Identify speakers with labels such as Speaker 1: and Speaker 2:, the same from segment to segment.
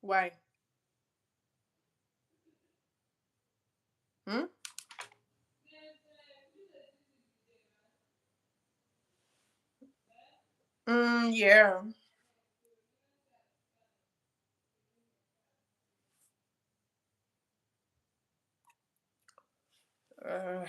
Speaker 1: Why? Hmm? Yeah. Uh,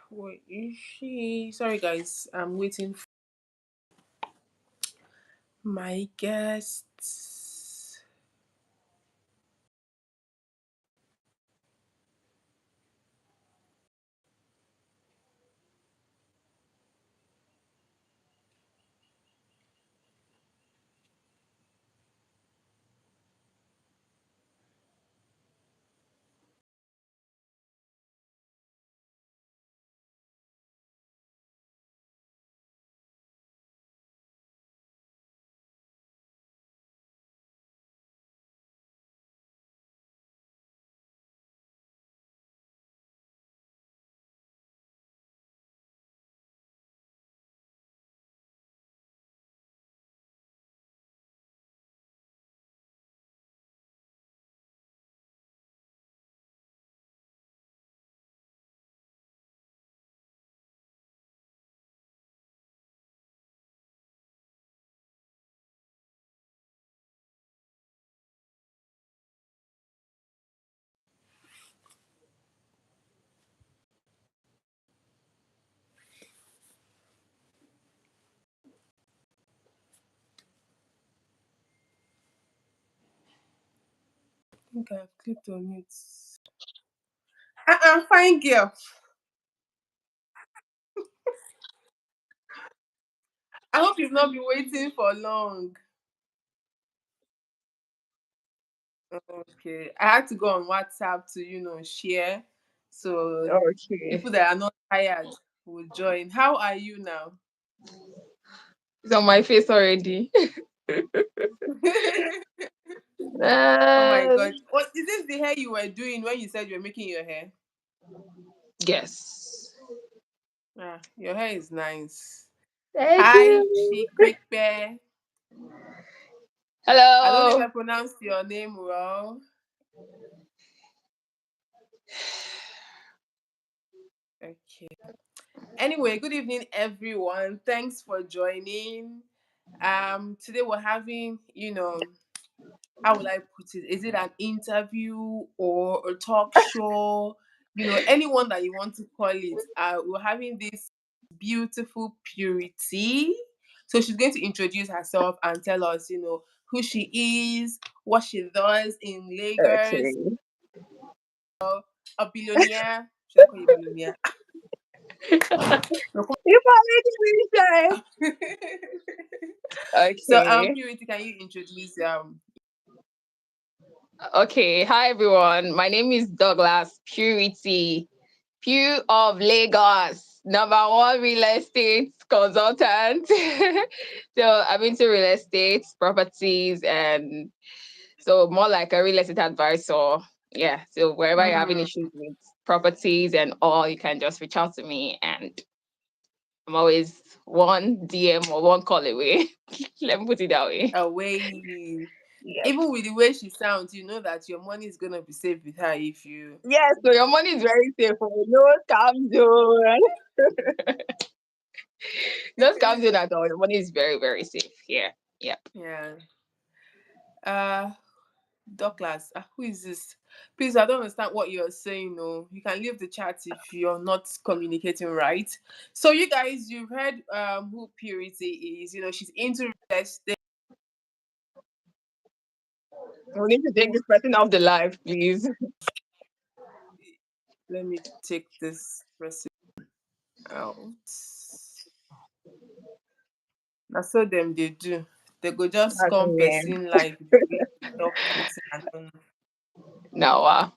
Speaker 1: wait, is she? Sorry, guys. I'm waiting for my guests. I think I've clicked on it. Fine girl. I hope you've not been waiting for long. Okay. I had to go on WhatsApp to, share. So
Speaker 2: Okay.
Speaker 1: people that are not tired will join. How are you now?
Speaker 2: It's on my face already.
Speaker 1: Oh my
Speaker 2: uh,
Speaker 1: god. What is this the hair you were doing when you said you were making your hair?
Speaker 2: yes.
Speaker 1: Your hair is nice.
Speaker 2: Thank
Speaker 1: Hi,
Speaker 2: you.
Speaker 1: Chick Quick Bear. I don't know if I
Speaker 2: Hello.
Speaker 1: pronounced your name well. Okay. Anyway, good evening, everyone. Thanks for joining. Today we're having, how will I put it? Is it an interview or a talk show? Anyone that you want to call it. We're having this beautiful Purity. So she's going to introduce herself and tell us, who she is, what she does in Lagos,
Speaker 2: Okay.
Speaker 1: a billionaire. Should I call you a billionaire? No,
Speaker 2: You are making
Speaker 1: come
Speaker 2: me
Speaker 1: So,
Speaker 2: shy. Okay.
Speaker 1: Purity, can you introduce
Speaker 2: Okay. Hi, everyone. My name is Douglas Purity, Pew of Lagos, number one real estate consultant. So I'm into real estate, properties, and so more like a real estate advisor. Yeah. So wherever you're having
Speaker 1: Mm,
Speaker 2: issues with properties and all, you can just reach out to me, and I'm always one DM or one call away. Let me put it that way.
Speaker 1: away?
Speaker 2: Yep.
Speaker 1: Even with the way she sounds, you know that your money is gonna be safe with her if you.
Speaker 2: Yes, so your money is very safe. Oh, no scam zone. No scam zone at all. Your money is very, very safe here. Yep.
Speaker 1: Yeah. Uh, Douglas. Who is this? Please, I don't understand what you're saying. No, you can leave the chat if you're not communicating right. So, you guys, you've heard who Purity is. She's into real estate.
Speaker 2: We need to take this person off the live, please.
Speaker 1: Let me take this person out. That's what them they do. They go just
Speaker 2: As
Speaker 1: come
Speaker 2: in, yeah.
Speaker 1: person like talk person. I don't know.
Speaker 2: No,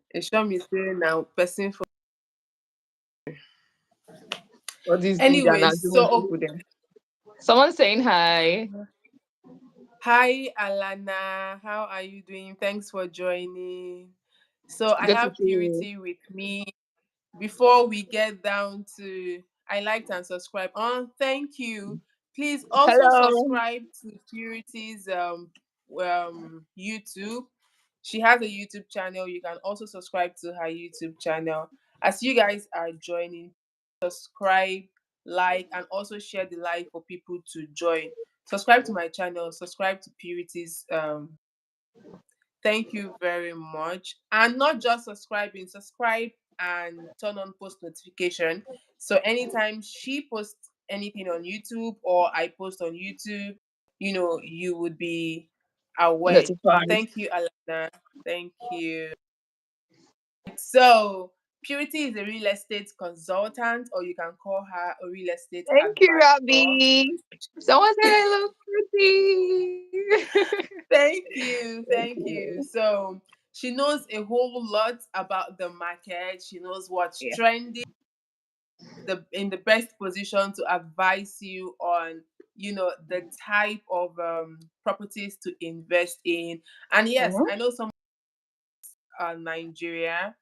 Speaker 1: It show me say now person for
Speaker 2: all these big and
Speaker 1: anyway.
Speaker 2: assuming
Speaker 1: So
Speaker 2: people then. Someone saying hi.
Speaker 1: hi Alana, how are you doing? Thanks for joining. So I
Speaker 2: Good to
Speaker 1: have
Speaker 2: see you.
Speaker 1: Purity with me. Before we get down to I liked and subscribe. Oh, thank you. Please also
Speaker 2: Hello.
Speaker 1: subscribe to Purity's YouTube. She has a YouTube channel. You can also subscribe to her YouTube channel. As you guys are joining, subscribe, like, and also share the live for people to join. Subscribe to my channel, subscribe to Purity's Thank you very much. And not just subscribing, subscribe and turn on post notification. So anytime she posts anything on YouTube or I post on YouTube, you would be aware.
Speaker 2: Notified.
Speaker 1: Thank you, Alana. Thank you. So Purity is a real estate consultant, or you can call her a real estate
Speaker 2: Thank you,
Speaker 1: advisor.
Speaker 2: Robbie. Someone said I look pretty.
Speaker 1: Thank you. Thank you. So she knows a whole lot about the market. She knows what's
Speaker 2: Yeah.
Speaker 1: trending, in the best position to advise you on, the type of properties to invest in. And yes,
Speaker 2: Mhm.
Speaker 1: I know some are Nigeria.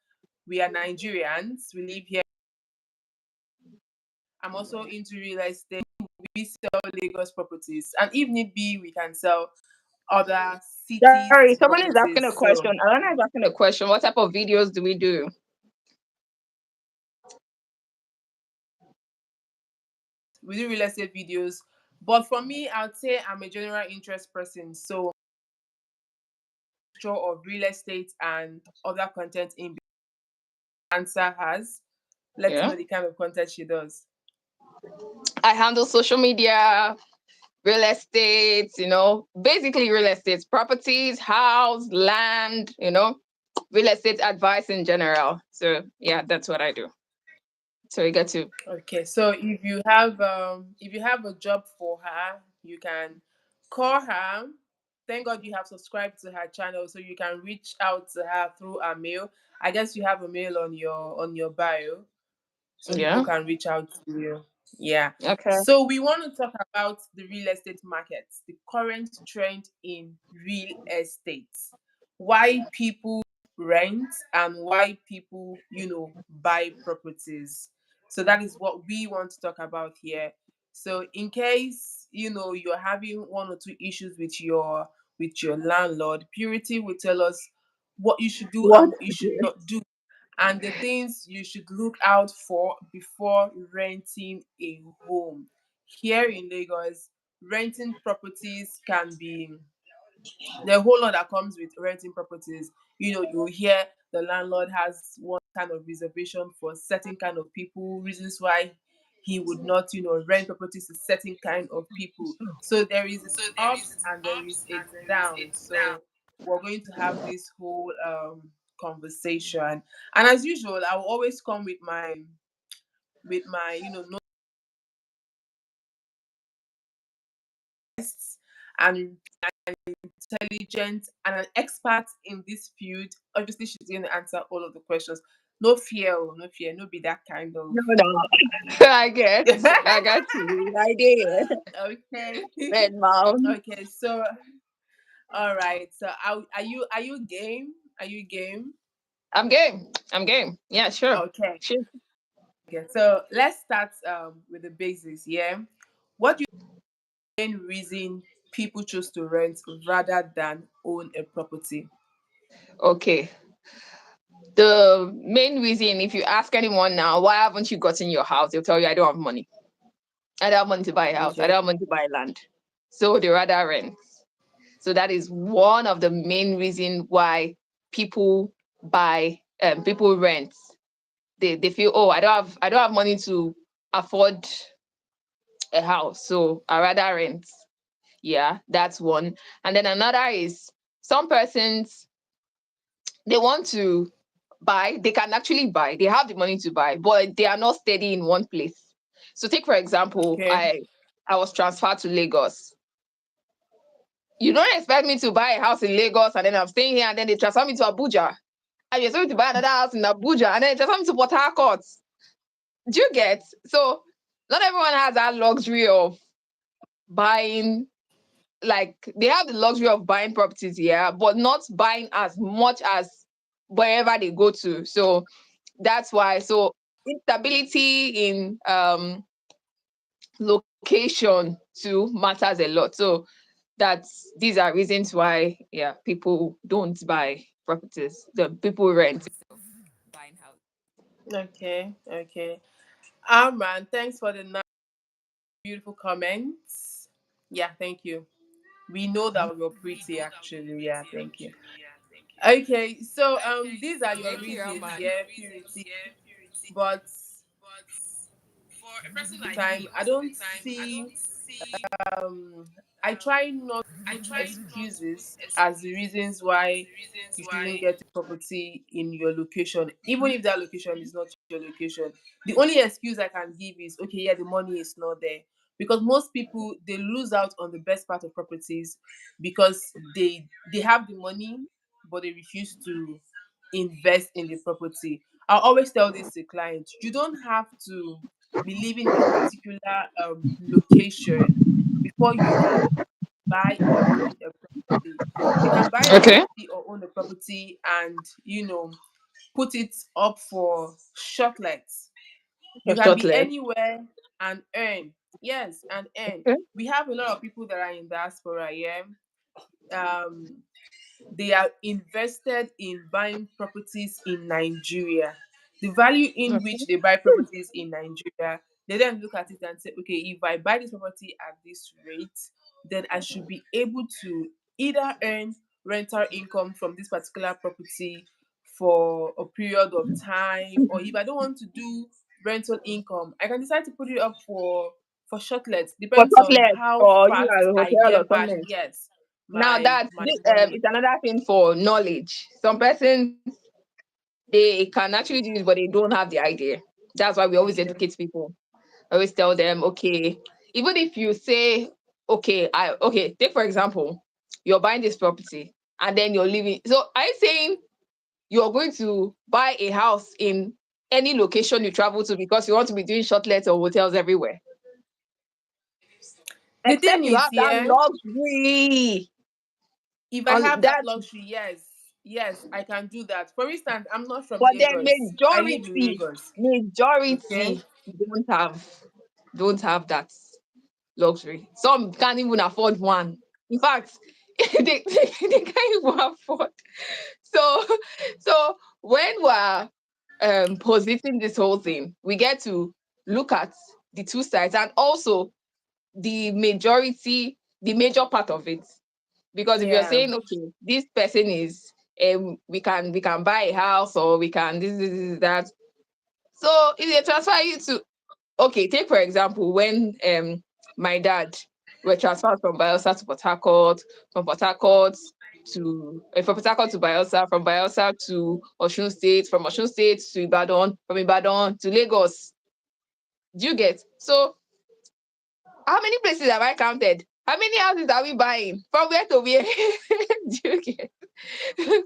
Speaker 1: We are Nigerians. We live here. I'm also into real estate. We sell Lagos properties, and if need be, we can sell other cities
Speaker 2: Sorry, someone is asking
Speaker 1: properties.
Speaker 2: a
Speaker 1: So
Speaker 2: question. Alana is asking a question. What type of videos do we do?
Speaker 1: we do real estate videos. But for me, I'd say I'm a general interest person. So sure of real estate and other content in answer has. Let's
Speaker 2: Yeah.
Speaker 1: know the kind of content she does.
Speaker 2: I handle social media, real estate, basically real estate, properties, house, land, real estate advice in general. So yeah, that's what I do. So you get to
Speaker 1: Okay, so if you have a job for her, you can call her. Thank God you have subscribed to her channel, so you can reach out to her through a mail. I guess you have a mail on your bio, so people
Speaker 2: yeah.
Speaker 1: can reach out to you. Yeah.
Speaker 2: Okay.
Speaker 1: So we want to talk about the real estate market, the current trend in real estate, why people rent and why people, buy properties. So that is what we want to talk about here. So in case, you're having one or two issues with your landlord, Purity will tell us what you should do
Speaker 2: What
Speaker 1: and what you
Speaker 2: to
Speaker 1: should
Speaker 2: do?
Speaker 1: not do and the things you should look out for before renting a home. Here in Lagos, renting properties can be the whole lot that comes with renting properties. You hear the landlord has one kind of reservation for certain kind of people, reasons why he would not, rent properties to certain kind of people. So there is its ups and there is its downs. So we're going to have this whole conversation. And as usual, I will always come with my notes and intelligent and an expert in this field. Obviously, she's going to answer all of the questions. No fear, no fear, no be that kind of.
Speaker 2: No, no. I get. I got you. I did.
Speaker 1: Okay.
Speaker 2: Red mom.
Speaker 1: Okay. So, all right. So, are you game? Are you game?
Speaker 2: I'm game. I'm game. Yeah, sure.
Speaker 1: Okay.
Speaker 2: Sure.
Speaker 1: Okay. So let's start with the basics. Yeah. What do you main reason people choose to rent rather than own a property?
Speaker 2: Okay. The main reason, if you ask anyone now, why haven't you gotten your house? They'll tell you, I don't have money. I don't have money to buy a house. I
Speaker 1: Okay.
Speaker 2: don't have money to buy land. So they rather rent. So that is one of the main reason why people buy, people rent. They feel, oh, I don't have money to afford a house, so I rather rent. Yeah, that's one. And then another is, some persons, they want to buy, they can actually buy, they have the money to buy, but they are not steady in one place. So take for example,
Speaker 1: Okay.
Speaker 2: I was transferred to Lagos. You don't expect me to buy a house in Lagos and then I'm staying here and then they transfer me to Abuja. And you expect me to buy another house in Abuja and then they transfer me to Port Harcourt. Do you get? So not everyone has that luxury of buying, like they have the luxury of buying properties here, but not buying as much as wherever they go to. So that's why. So instability in location too matters a lot. So these are reasons why, yeah, people don't buy properties. The people rent. Buying house.
Speaker 1: Okay. Okay. Man, thanks for the beautiful comments. Yeah, thank you. We know that you're pretty actually. Yeah, thank you. Okay, so these are your
Speaker 2: Thank you,
Speaker 1: reasons,
Speaker 2: Rahman.
Speaker 1: yeah, purity. But time I don't see um I try not to put excuses as the reasons why you shouldn't get a property in your location, even if that location is not your location. The only excuse I can give is, okay, yeah, the money is not there. Because most people, they lose out on the best part of properties because they have the money, but they refuse to invest in the property. I always tell this to clients: you don't have to be living in a particular location before you can buy or own a property. You can buy a
Speaker 2: Okay.
Speaker 1: property or own a property and, put it up for shortlets. You
Speaker 2: For
Speaker 1: can be
Speaker 2: shortlist.
Speaker 1: anywhere and earn. Yes, and earn.
Speaker 2: Okay.
Speaker 1: We have a lot of people that are in diaspora, yeah. Um, they are invested in buying properties in Nigeria. The value in which they buy properties in Nigeria, they then look at it and say, okay, if I buy this property at this rate, then I should be able to either earn rental income from this particular property for a period of time, or if I don't want to do rental income, I can decide to put it up for shortlets.
Speaker 2: For
Speaker 1: Depends on
Speaker 2: shortlist,
Speaker 1: how
Speaker 2: or you
Speaker 1: fast
Speaker 2: are a
Speaker 1: I
Speaker 2: hotel or
Speaker 1: get back.
Speaker 2: something.
Speaker 1: Yes,
Speaker 2: Now that
Speaker 1: my money.
Speaker 2: it's another thing for knowledge. Some persons, they can actually do it, but they don't have the idea. That's why we always
Speaker 1: Okay.
Speaker 2: educate people. I always tell them, okay, even if you say, okay, take for example, you're buying this property and then you're living. So are you saying you're going to buy a house in any location you travel to because you want to be doing shortlets or hotels everywhere?
Speaker 1: The
Speaker 2: Except
Speaker 1: thing
Speaker 2: you
Speaker 1: is,
Speaker 2: have that
Speaker 1: yeah,
Speaker 2: luxury.
Speaker 1: if I
Speaker 2: On
Speaker 1: have that
Speaker 2: that,
Speaker 1: luxury, yes, yes, I can do that. For instance, I'm not from
Speaker 2: but then
Speaker 1: Lagos. I live in Lagos. Okay.
Speaker 2: majority don't have that luxury. Some can't even afford one. In fact, they can't even afford. So so when we're positing this whole thing, we get to look at the two sides and also the major part of it. Because if you're
Speaker 1: Yeah.
Speaker 2: saying, okay, this person is, we can buy a house, or we can this, that. So if they transfer you to, okay, take for example when my dad were transferred from Bielsa to Port Harcourt, from Port Harcourt from Port Harcourt to Bielsa, from Bielsa to Osun State, from Osun State to Ibadan, from Ibadan to Lagos. Do you get? So how many places have I counted? How many houses are we buying? From where to where? Do you get?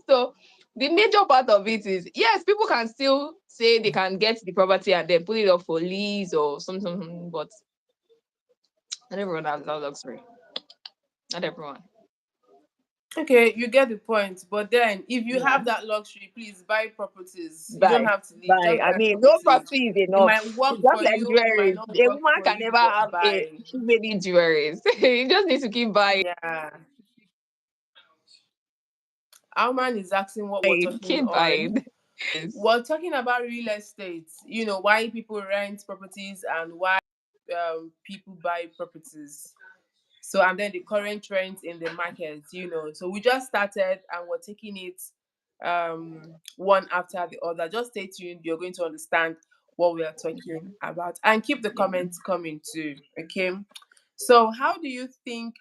Speaker 2: So the major part of it is, yes, people can still say they can get the property and then put it up for lease or something, but not everyone has that luxury. Not everyone.
Speaker 1: Okay, you get the point. But then, if you
Speaker 2: Yeah.
Speaker 1: have that luxury, please buy properties. You don't
Speaker 2: Buy.
Speaker 1: have to leave.
Speaker 2: Buy.
Speaker 1: Just
Speaker 2: I
Speaker 1: buy
Speaker 2: mean, no
Speaker 1: properties.
Speaker 2: property is
Speaker 1: It might
Speaker 2: enough.
Speaker 1: work
Speaker 2: It's just
Speaker 1: for
Speaker 2: like
Speaker 1: you. It might
Speaker 2: jewelry.
Speaker 1: not
Speaker 2: A
Speaker 1: work
Speaker 2: woman
Speaker 1: for
Speaker 2: can
Speaker 1: you.
Speaker 2: never
Speaker 1: But
Speaker 2: have a
Speaker 1: buy.
Speaker 2: too many jewelries. You just need to keep buying.
Speaker 1: Yeah. Our man is asking what we're talking
Speaker 2: Keep
Speaker 1: on.
Speaker 2: buying. Yes.
Speaker 1: We're talking about real estate. Why people rent properties and why people buy properties. So, and then the current trends in the market. So we just started and we're taking it one after the other. Just stay tuned. You're going to understand what we are talking about, and keep the comments coming too. Okay. So, how do you think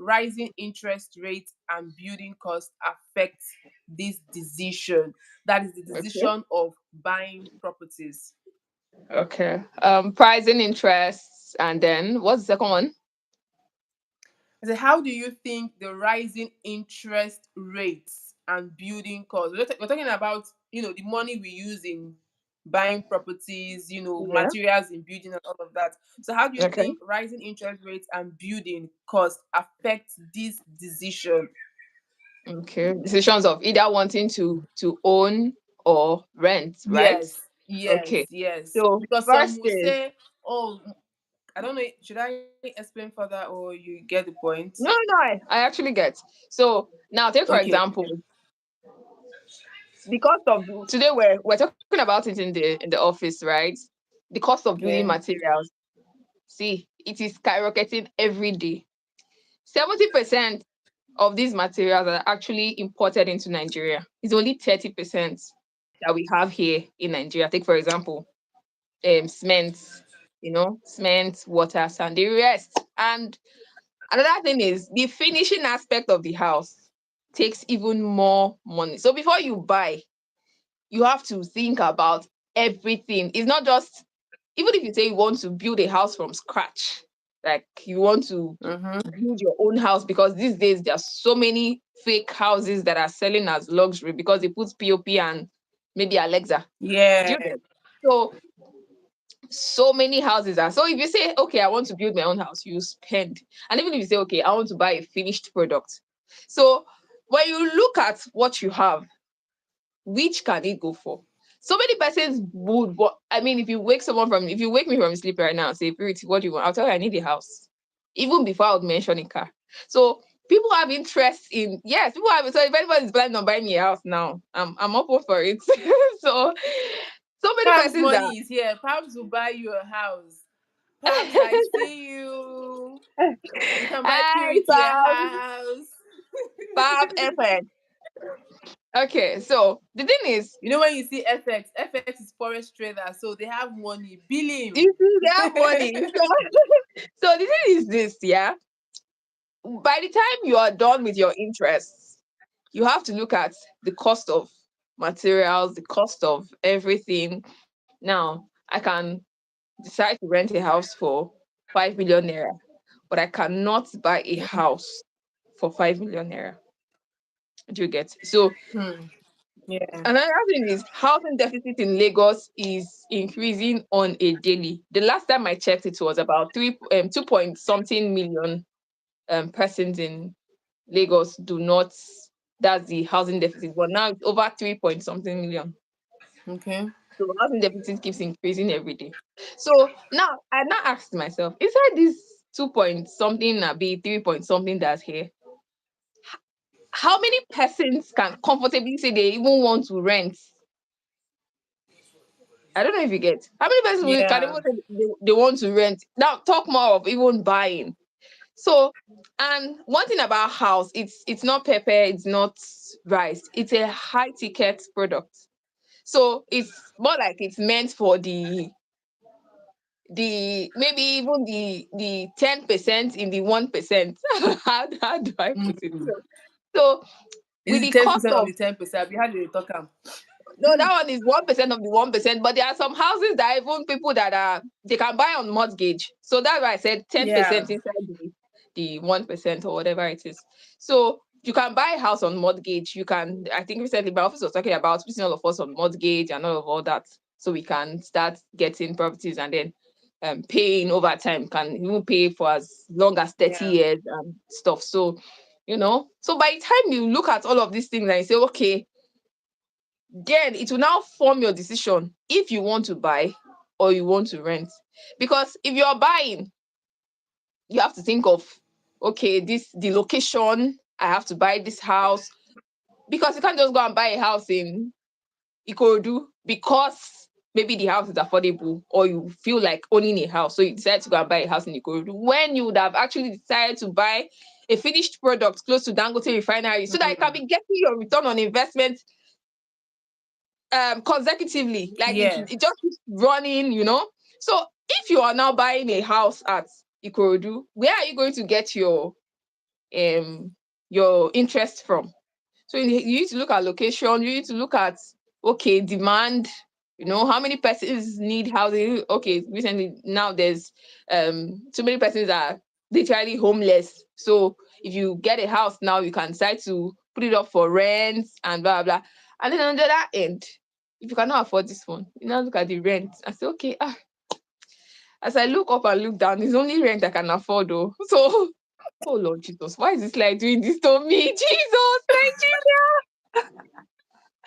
Speaker 1: rising interest rates and building costs affect this decision? That is the
Speaker 2: Okay.
Speaker 1: decision of buying properties.
Speaker 2: Okay. Pricing interests, and then what's the second one?
Speaker 1: I said, how do you think the rising interest rates and building costs? We're talking about, the money we use in buying properties,
Speaker 2: Yeah.
Speaker 1: materials in building and all of that. So how do you
Speaker 2: Okay.
Speaker 1: think rising interest rates and building costs affect this decision?
Speaker 2: Okay. Decisions of either wanting to own or rent, right?
Speaker 1: Yes, yes,
Speaker 2: Okay.
Speaker 1: yes.
Speaker 2: So
Speaker 1: Because some
Speaker 2: first
Speaker 1: will
Speaker 2: is
Speaker 1: say, oh, I don't know, should I explain further or you get the point?
Speaker 2: no, no, no. I actually get. So now take for
Speaker 1: Okay.
Speaker 2: example, the cost of today we're talking about it in the office, right? The cost of building
Speaker 1: Yeah.
Speaker 2: materials. See, it is skyrocketing every day. 70% of these materials are actually imported into Nigeria. It's only 30% that we have here in Nigeria. Take for example, cement, cement, water, sand, the rest. And another thing is the finishing aspect of the house takes even more money. So before you buy, you have to think about everything. It's not just, even if you say you want to build a house from scratch, like you want to
Speaker 1: Mm-hmm.
Speaker 2: build your own house, because these days there are so many fake houses that are selling as luxury because they put POP and maybe Alexa. Do you
Speaker 1: Yeah.
Speaker 2: get? So so many houses are. So if you say, okay, I want to build my own house, you spend. And even if you say, okay, I want to buy a finished product. So when you look at what you have, which can it go for? So many persons would, but I mean, if you wake me from sleep right now and say, Purity, what do you want? I'll tell you I need a house. Even before I would mention a car. So people have interest in, yes, people have, so if anybody's planning on buying me a house now, I'm up for it. So, so many
Speaker 1: Pam's
Speaker 2: persons are,
Speaker 1: money is here. Pams will buy you a house. Pams, I see you. You can buy
Speaker 2: Hi,
Speaker 1: Purity a
Speaker 2: Bob,
Speaker 1: house.
Speaker 2: Bob FX. Okay, so the thing is,
Speaker 1: When you see FX is forest trader, so they have money. Bill him.
Speaker 2: you see, they have money. So the thing is this, yeah. By the time you are done with your interests, you have to look at the cost of materials, the cost of everything. Now, I can decide to rent a house for 5 million naira, but I cannot buy a house for 5 million naira. Do you get? So
Speaker 1: Hmm. Yeah.
Speaker 2: another thing is housing deficit in Lagos is increasing on a daily. The last time I checked, it was about 2 point something million persons in Lagos do not. That's the housing deficit, but now it's over 3 point something million.
Speaker 1: Okay.
Speaker 2: So housing deficit keeps increasing every day. So now I now asked myself, inside this 2 point something, be 3 point something that's here, how many persons can comfortably say they even want to rent? I don't know if you get. How many persons can
Speaker 1: Yeah.
Speaker 2: even say they want to rent? Now talk more of even buying. So, and one thing about house, it's not pepper, it's not rice. It's a high ticket product. So it's more like it's meant for the maybe even the 10% in the 1%. How do I put it?
Speaker 1: Mm.
Speaker 2: So
Speaker 1: Is
Speaker 2: with
Speaker 1: it
Speaker 2: the
Speaker 1: ten
Speaker 2: cost
Speaker 1: percent of
Speaker 2: of,
Speaker 1: the 10%? How do they talk am?
Speaker 2: no, that one is 1% of the 1%, but there are some houses that even people that are they can buy on mortgage. So that's why I said
Speaker 1: Yeah.
Speaker 2: 10% inside the 1% or whatever it is. So you can buy a house on mortgage. You can, I think recently my office was talking about putting all of us on mortgage and all that. So we can start getting properties and then paying over time. Can even pay for as long as 30
Speaker 1: Yeah.
Speaker 2: years and stuff. So, so by the time you look at all of these things and you say, okay, then it will now form your decision if you want to buy or you want to rent. Because if you're buying, you have to think of, okay, this the location, I have to buy this house, because you can't just go and buy a house in Ikorodu because maybe the house is affordable or you feel like owning a house, so you decide to go and buy a house in Ikorodu when you would have actually decided to buy a finished product close to Dangote refinery so that you can
Speaker 1: Mm.
Speaker 2: be getting your return on investment consecutively. Like
Speaker 1: Yeah.
Speaker 2: it just keeps running, So if you are now buying a house at Ikorodu, where are you going to get your interest from? So you need to look at location, you need to look at demand, how many persons need housing. Okay, recently now there's so many persons are literally homeless. So if you get a house now, you can decide to put it up for rent and blah blah. And then on the other end, if you cannot afford this one, you now look at the rent and say, okay, as I look up and look down, it's only rent I can afford though. So oh Lord Jesus, why is this like doing this to me? Jesus, Nigeria.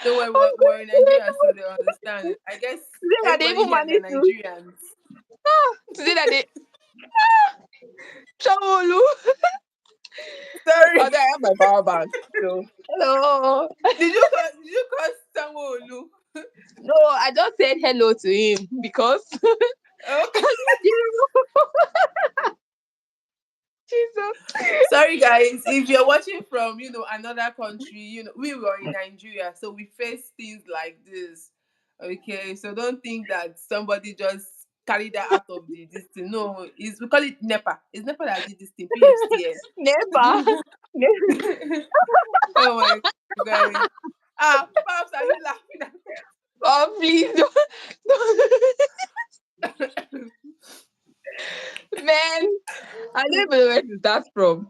Speaker 1: So we're in
Speaker 2: Oh,
Speaker 1: Nigeria, so they understand. I guess
Speaker 2: today that they
Speaker 1: everybody
Speaker 2: even
Speaker 1: here they're
Speaker 2: managed to
Speaker 1: Nigerians.
Speaker 2: today that they Shawolu.
Speaker 1: Sorry.
Speaker 2: Although I have my power bank. So hello.
Speaker 1: Did you call Sanwo-Olu?
Speaker 2: No, I just said hello to him because
Speaker 1: Okay.
Speaker 2: Jesus.
Speaker 1: Sorry guys, if you're watching from another country, we were in Nigeria, so we face things like this. Okay, so don't think that somebody just carried that out of this thing. No, we call it NEPA. It's NEPA that did this thing,
Speaker 2: Never.
Speaker 1: PHTN. Oh my god. Pops, are you laughing at
Speaker 2: Oh, please
Speaker 1: me?
Speaker 2: man. I don't even know where to start from.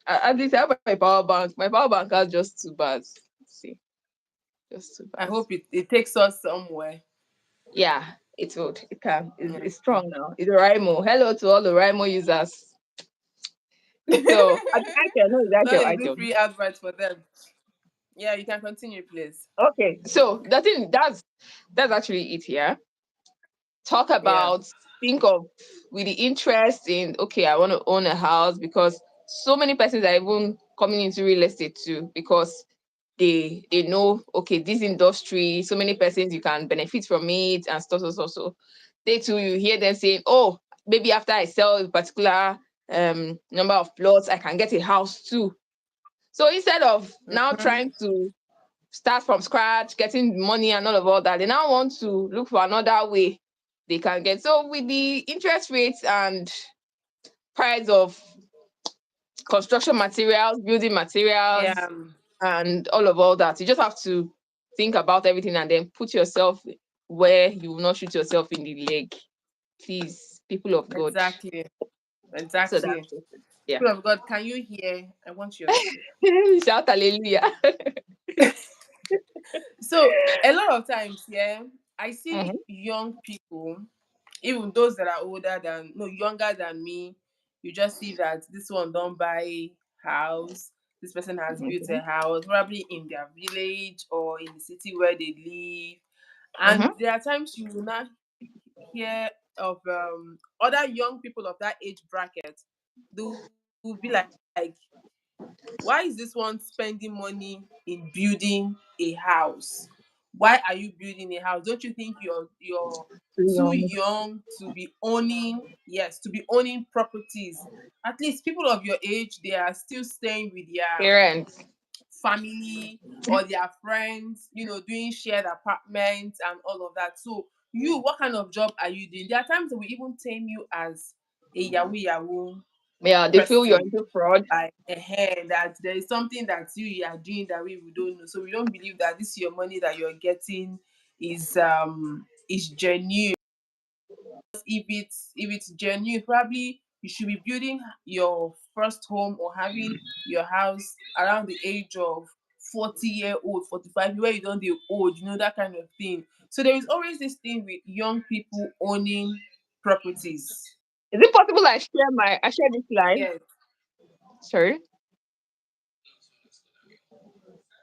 Speaker 2: At least I have my power bank. My power bank has just two bars. Let's see. Just two
Speaker 1: I
Speaker 2: bars.
Speaker 1: hope it takes us somewhere.
Speaker 2: Yeah, it would. It can.
Speaker 1: Yeah.
Speaker 2: It's strong now. It's a Rimo. Hello to all the Rimo users. So, I know
Speaker 1: Not
Speaker 2: exactly
Speaker 1: a good
Speaker 2: item.
Speaker 1: free advert for them. Yeah, you can continue, please.
Speaker 2: Okay, so the thing that's actually it here. Talk
Speaker 1: Yeah.
Speaker 2: about think of with the interest in okay, I want to own a house because so many persons are even coming into real estate too because they know okay this industry so many persons you can benefit from it and stuff. They too you hear them saying oh maybe after I sell a particular number of plots I can get a house too. So instead of now
Speaker 1: Mhm.
Speaker 2: trying to start from scratch, getting money and all that, they now want to look for another way they can get. So with the interest rates and price of construction materials, building
Speaker 1: Yeah.
Speaker 2: materials, and all that, you just have to think about everything and then put yourself where you will not shoot yourself in the leg. Please, people of God.
Speaker 1: Exactly.
Speaker 2: So
Speaker 1: Exactly.
Speaker 2: that's it. Yeah.
Speaker 1: People of God, can you hear? I want your.
Speaker 2: Shout hallelujah.
Speaker 1: So a lot of times, yeah, I see
Speaker 2: Mhm,
Speaker 1: young people, even those that are older than no younger than me. You just see that this one don't buy house. This person has built a
Speaker 2: mhm,
Speaker 1: house, probably in their village or in the city where they live. And
Speaker 2: mhm.
Speaker 1: there are times you will not hear of other young people of that age bracket. They will be like, why is this one spending money in building a house? Why are you building a house? Don't you think you're
Speaker 2: Too
Speaker 1: too
Speaker 2: young.
Speaker 1: young to be owning, yes, to be owning properties? At least people of your age, they are still staying with their
Speaker 2: Parents.
Speaker 1: family or their friends, doing shared apartments and all of that. So you, what kind of job are you doing? There are times that we even term you as a yahoo
Speaker 2: Yeah, they feel you're
Speaker 1: person,
Speaker 2: into fraud.
Speaker 1: like ahead, that there is something that you are doing that we don't know. So we don't believe that this your money that you're getting is genuine. If it's genuine, probably you should be building your first home or having your house around the age of 40-year-old, 45, where you don't be old, that kind of thing. So there is always this thing with young people owning properties.
Speaker 2: Is it possible I share this live?
Speaker 1: Yes,
Speaker 2: Sorry.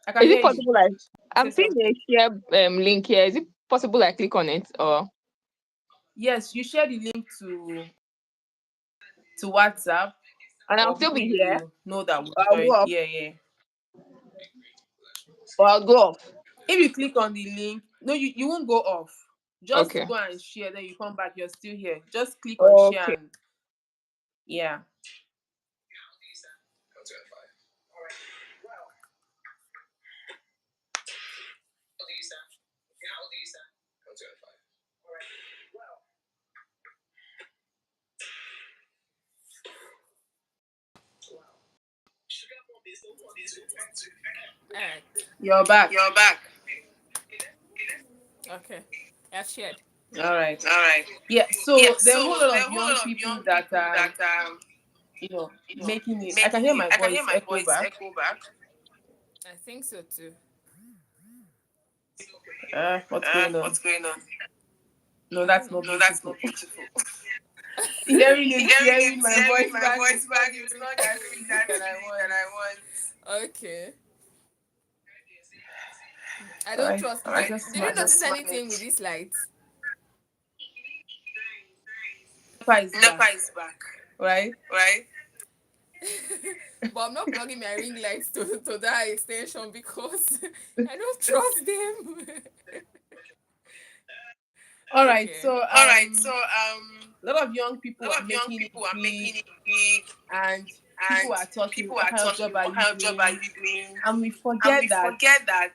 Speaker 1: I can
Speaker 2: Is it
Speaker 1: hear you.
Speaker 2: possible
Speaker 1: Say
Speaker 2: I'm seeing
Speaker 1: something.
Speaker 2: the share link here. Is it possible I click on it or
Speaker 1: Yes, you share the link to WhatsApp
Speaker 2: and I'll
Speaker 1: for
Speaker 2: still
Speaker 1: people
Speaker 2: be here
Speaker 1: you know that will
Speaker 2: or I'll go
Speaker 1: join.
Speaker 2: off
Speaker 1: Yeah, yeah.
Speaker 2: or I'll go off.
Speaker 1: If you click on the link, no, you won't go off. Just
Speaker 2: Okay.
Speaker 1: go and share, then you come back, you're still here. Just click on share
Speaker 2: Okay.
Speaker 1: and yeah.
Speaker 3: All right.
Speaker 1: You're back.
Speaker 3: You're back. Okay. I've shared.
Speaker 1: All right.
Speaker 3: All right.
Speaker 1: Yeah.
Speaker 3: Yeah.
Speaker 1: So there are a whole
Speaker 3: So there
Speaker 1: lot
Speaker 3: are
Speaker 1: of
Speaker 3: a whole
Speaker 1: young
Speaker 3: lot of
Speaker 1: people
Speaker 3: young
Speaker 1: that
Speaker 3: people
Speaker 1: are,
Speaker 3: that are,
Speaker 1: making it. I can
Speaker 3: making
Speaker 1: hear
Speaker 3: it.
Speaker 1: my
Speaker 3: I can hear
Speaker 1: voice
Speaker 3: my
Speaker 1: echo
Speaker 3: voice
Speaker 1: back.
Speaker 3: echo back. I think so too.
Speaker 1: What's going on?
Speaker 3: What's going on?
Speaker 1: No,
Speaker 3: I don't
Speaker 1: that's
Speaker 3: know.
Speaker 1: not
Speaker 3: No, that's
Speaker 1: beautiful.
Speaker 3: not beautiful.
Speaker 1: Hearing my voice
Speaker 3: Hearing my
Speaker 1: back
Speaker 3: voice
Speaker 1: is not
Speaker 3: back
Speaker 1: giving
Speaker 3: is
Speaker 1: me
Speaker 3: not
Speaker 1: that
Speaker 3: giving me
Speaker 1: feeling
Speaker 3: that
Speaker 1: that I
Speaker 3: feeling that
Speaker 1: want.
Speaker 3: I want. Okay. I
Speaker 1: All
Speaker 3: don't
Speaker 1: right.
Speaker 3: trust.
Speaker 1: I
Speaker 3: Did,
Speaker 1: just
Speaker 3: did you notice
Speaker 1: managed.
Speaker 3: anything with this light?
Speaker 1: Nepa is
Speaker 3: Nepa
Speaker 1: back,
Speaker 3: is back,
Speaker 1: right?
Speaker 3: right? But I'm not plugging my ring lights to that extension because I don't trust them.
Speaker 1: All right.
Speaker 3: Okay.
Speaker 1: So
Speaker 3: All right. So
Speaker 1: a lot of young
Speaker 3: a
Speaker 1: people
Speaker 3: lot
Speaker 1: are
Speaker 3: of young
Speaker 1: making it
Speaker 3: people are
Speaker 1: big,
Speaker 3: making it big,
Speaker 1: and
Speaker 3: and
Speaker 1: people are talking,
Speaker 3: people
Speaker 1: what
Speaker 3: are
Speaker 1: kind of
Speaker 3: talking,
Speaker 1: job are
Speaker 3: what
Speaker 1: you
Speaker 3: kind of job are
Speaker 1: doing?
Speaker 3: you doing?
Speaker 1: And we
Speaker 3: And
Speaker 1: forget
Speaker 3: we
Speaker 1: that
Speaker 3: forget that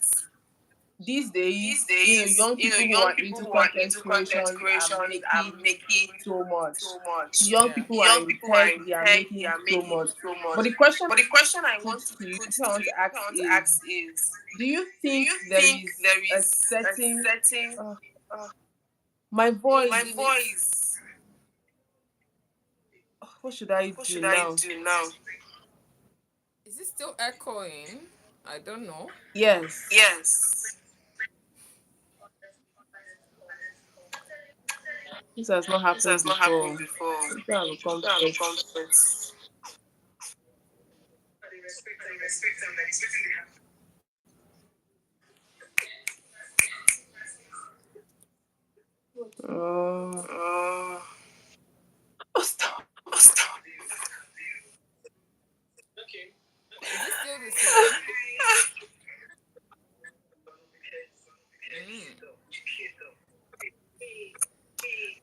Speaker 1: these days,
Speaker 3: these days,
Speaker 1: young people who
Speaker 3: young
Speaker 1: are
Speaker 3: people
Speaker 1: into
Speaker 3: who are
Speaker 1: content
Speaker 3: into content
Speaker 1: creation are
Speaker 3: creation are
Speaker 1: making
Speaker 3: making
Speaker 1: so much.
Speaker 3: so much.
Speaker 1: Young
Speaker 3: Yeah.
Speaker 1: people are
Speaker 3: Young
Speaker 1: in
Speaker 3: people are
Speaker 1: tech,
Speaker 3: in
Speaker 1: they are
Speaker 3: tech, they
Speaker 1: making
Speaker 3: are
Speaker 1: so
Speaker 3: making
Speaker 1: much.
Speaker 3: so
Speaker 1: But
Speaker 3: much.
Speaker 1: the question
Speaker 3: But the question I
Speaker 1: put
Speaker 3: want to
Speaker 1: to you,
Speaker 3: put
Speaker 1: I
Speaker 3: to
Speaker 1: want
Speaker 3: you,
Speaker 1: to ask
Speaker 3: I want to
Speaker 1: is,
Speaker 3: ask is,
Speaker 1: do you
Speaker 3: do
Speaker 1: think
Speaker 3: you
Speaker 1: there
Speaker 3: think
Speaker 1: is
Speaker 3: there
Speaker 1: a
Speaker 3: is a
Speaker 1: certain
Speaker 3: setting?
Speaker 1: uh,
Speaker 3: Uh,
Speaker 1: my voice?
Speaker 3: my voice.
Speaker 1: What should I
Speaker 3: What
Speaker 1: do
Speaker 3: should I
Speaker 1: now?
Speaker 3: do now? Is it still echoing? I don't know.
Speaker 1: Yes,
Speaker 3: Yes.
Speaker 1: this has not
Speaker 3: This
Speaker 1: happened
Speaker 3: has not
Speaker 1: before.
Speaker 3: happened before.
Speaker 1: This has come
Speaker 3: This has
Speaker 1: first.
Speaker 3: come first.
Speaker 1: Uh,
Speaker 3: Uh,
Speaker 1: oh, stop.
Speaker 3: stop. Is it still the same? Mm.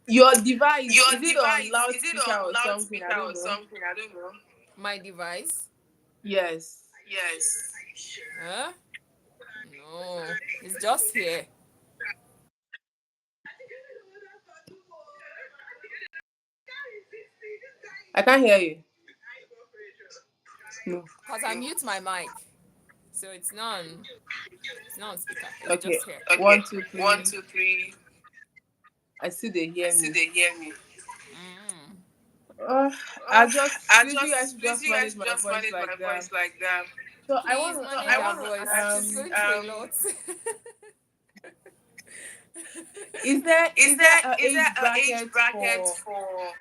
Speaker 1: Your device,
Speaker 3: Your
Speaker 1: is it on
Speaker 3: device, is it
Speaker 1: loudspeaker
Speaker 3: on
Speaker 1: or something? I
Speaker 3: loudspeaker
Speaker 1: don't
Speaker 3: or
Speaker 1: know.
Speaker 3: something? I don't know. My device?
Speaker 1: Yes.
Speaker 3: Yes. Huh? No. It's just here.
Speaker 1: I can't hear you. No.
Speaker 3: Because I mute my mic. So it's not on speaker. It's
Speaker 1: Okay.
Speaker 3: just here.
Speaker 1: One,
Speaker 3: Okay.
Speaker 1: two,
Speaker 3: One,
Speaker 1: three.
Speaker 3: two, three.
Speaker 1: I see they
Speaker 3: I
Speaker 1: hear
Speaker 3: see
Speaker 1: me.
Speaker 3: they hear me. Mm.
Speaker 1: Uh,
Speaker 3: Uh,
Speaker 1: please, you guys should
Speaker 3: please
Speaker 1: just
Speaker 3: you guys
Speaker 1: manage
Speaker 3: should
Speaker 1: my
Speaker 3: just
Speaker 1: voice
Speaker 3: manage my
Speaker 1: like that.
Speaker 3: voice like that.
Speaker 1: So
Speaker 3: Please manage
Speaker 1: I
Speaker 3: our
Speaker 1: want
Speaker 3: voice.
Speaker 1: to
Speaker 3: She's going through a lot.
Speaker 1: is there an
Speaker 3: Is there
Speaker 1: age
Speaker 3: an age
Speaker 1: bracket
Speaker 3: bracket
Speaker 1: for,
Speaker 3: for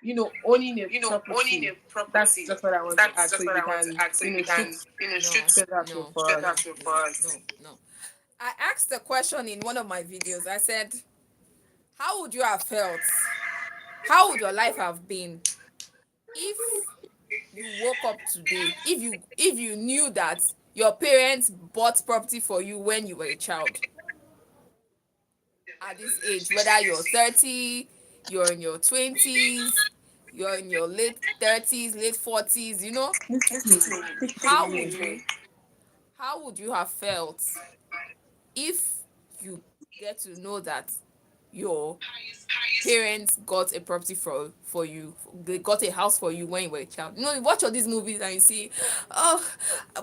Speaker 1: owning a
Speaker 3: owning
Speaker 1: property?
Speaker 3: a
Speaker 1: That's
Speaker 3: property?
Speaker 1: just what I want to
Speaker 3: That's
Speaker 1: ask, so
Speaker 3: just
Speaker 1: if
Speaker 3: what
Speaker 1: you
Speaker 3: I want to
Speaker 1: can,
Speaker 3: ask. So if you can, shoot
Speaker 1: straight that through
Speaker 3: no,
Speaker 1: for
Speaker 3: straight
Speaker 1: us.
Speaker 3: out for us. No. I asked a question in one of my videos. I said, how would you have felt? How would your life have been if you woke up today, if you knew that your parents bought property for you when you were a child at this age, whether you're 30, you're in your 20s, you're in your late 30s, late 40s,
Speaker 1: Listen to me.
Speaker 3: how
Speaker 1: Listen
Speaker 3: would
Speaker 1: to me.
Speaker 3: you how would you have felt if you get to know that your parents got a property for you, they got a house for you when you were a child? You watch all these movies and you see, oh,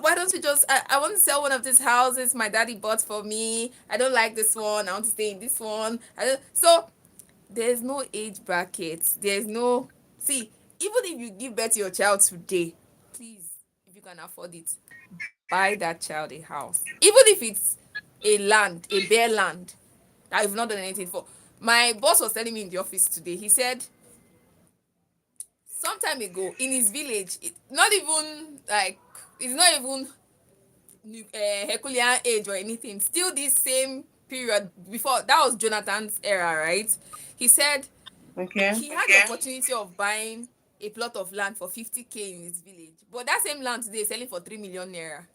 Speaker 3: why don't you just, I want to sell one of these houses my daddy bought for me, I don't like this one, I want to stay in this one. So there's no age bracket, there's no, see, even if you give birth to your child today, please, if you can afford it, buy that child a house, even if it's a bare land that you've not done anything for. My boss was telling me in the office today, he said some time ago in his village, not even like, it's not even Herculean age or anything, still this same period before, that was Jonathan's era, right? He said
Speaker 1: Okay.
Speaker 3: he had the opportunity of buying a plot of land for 50K in his village, but that same land today is selling for 3 million naira.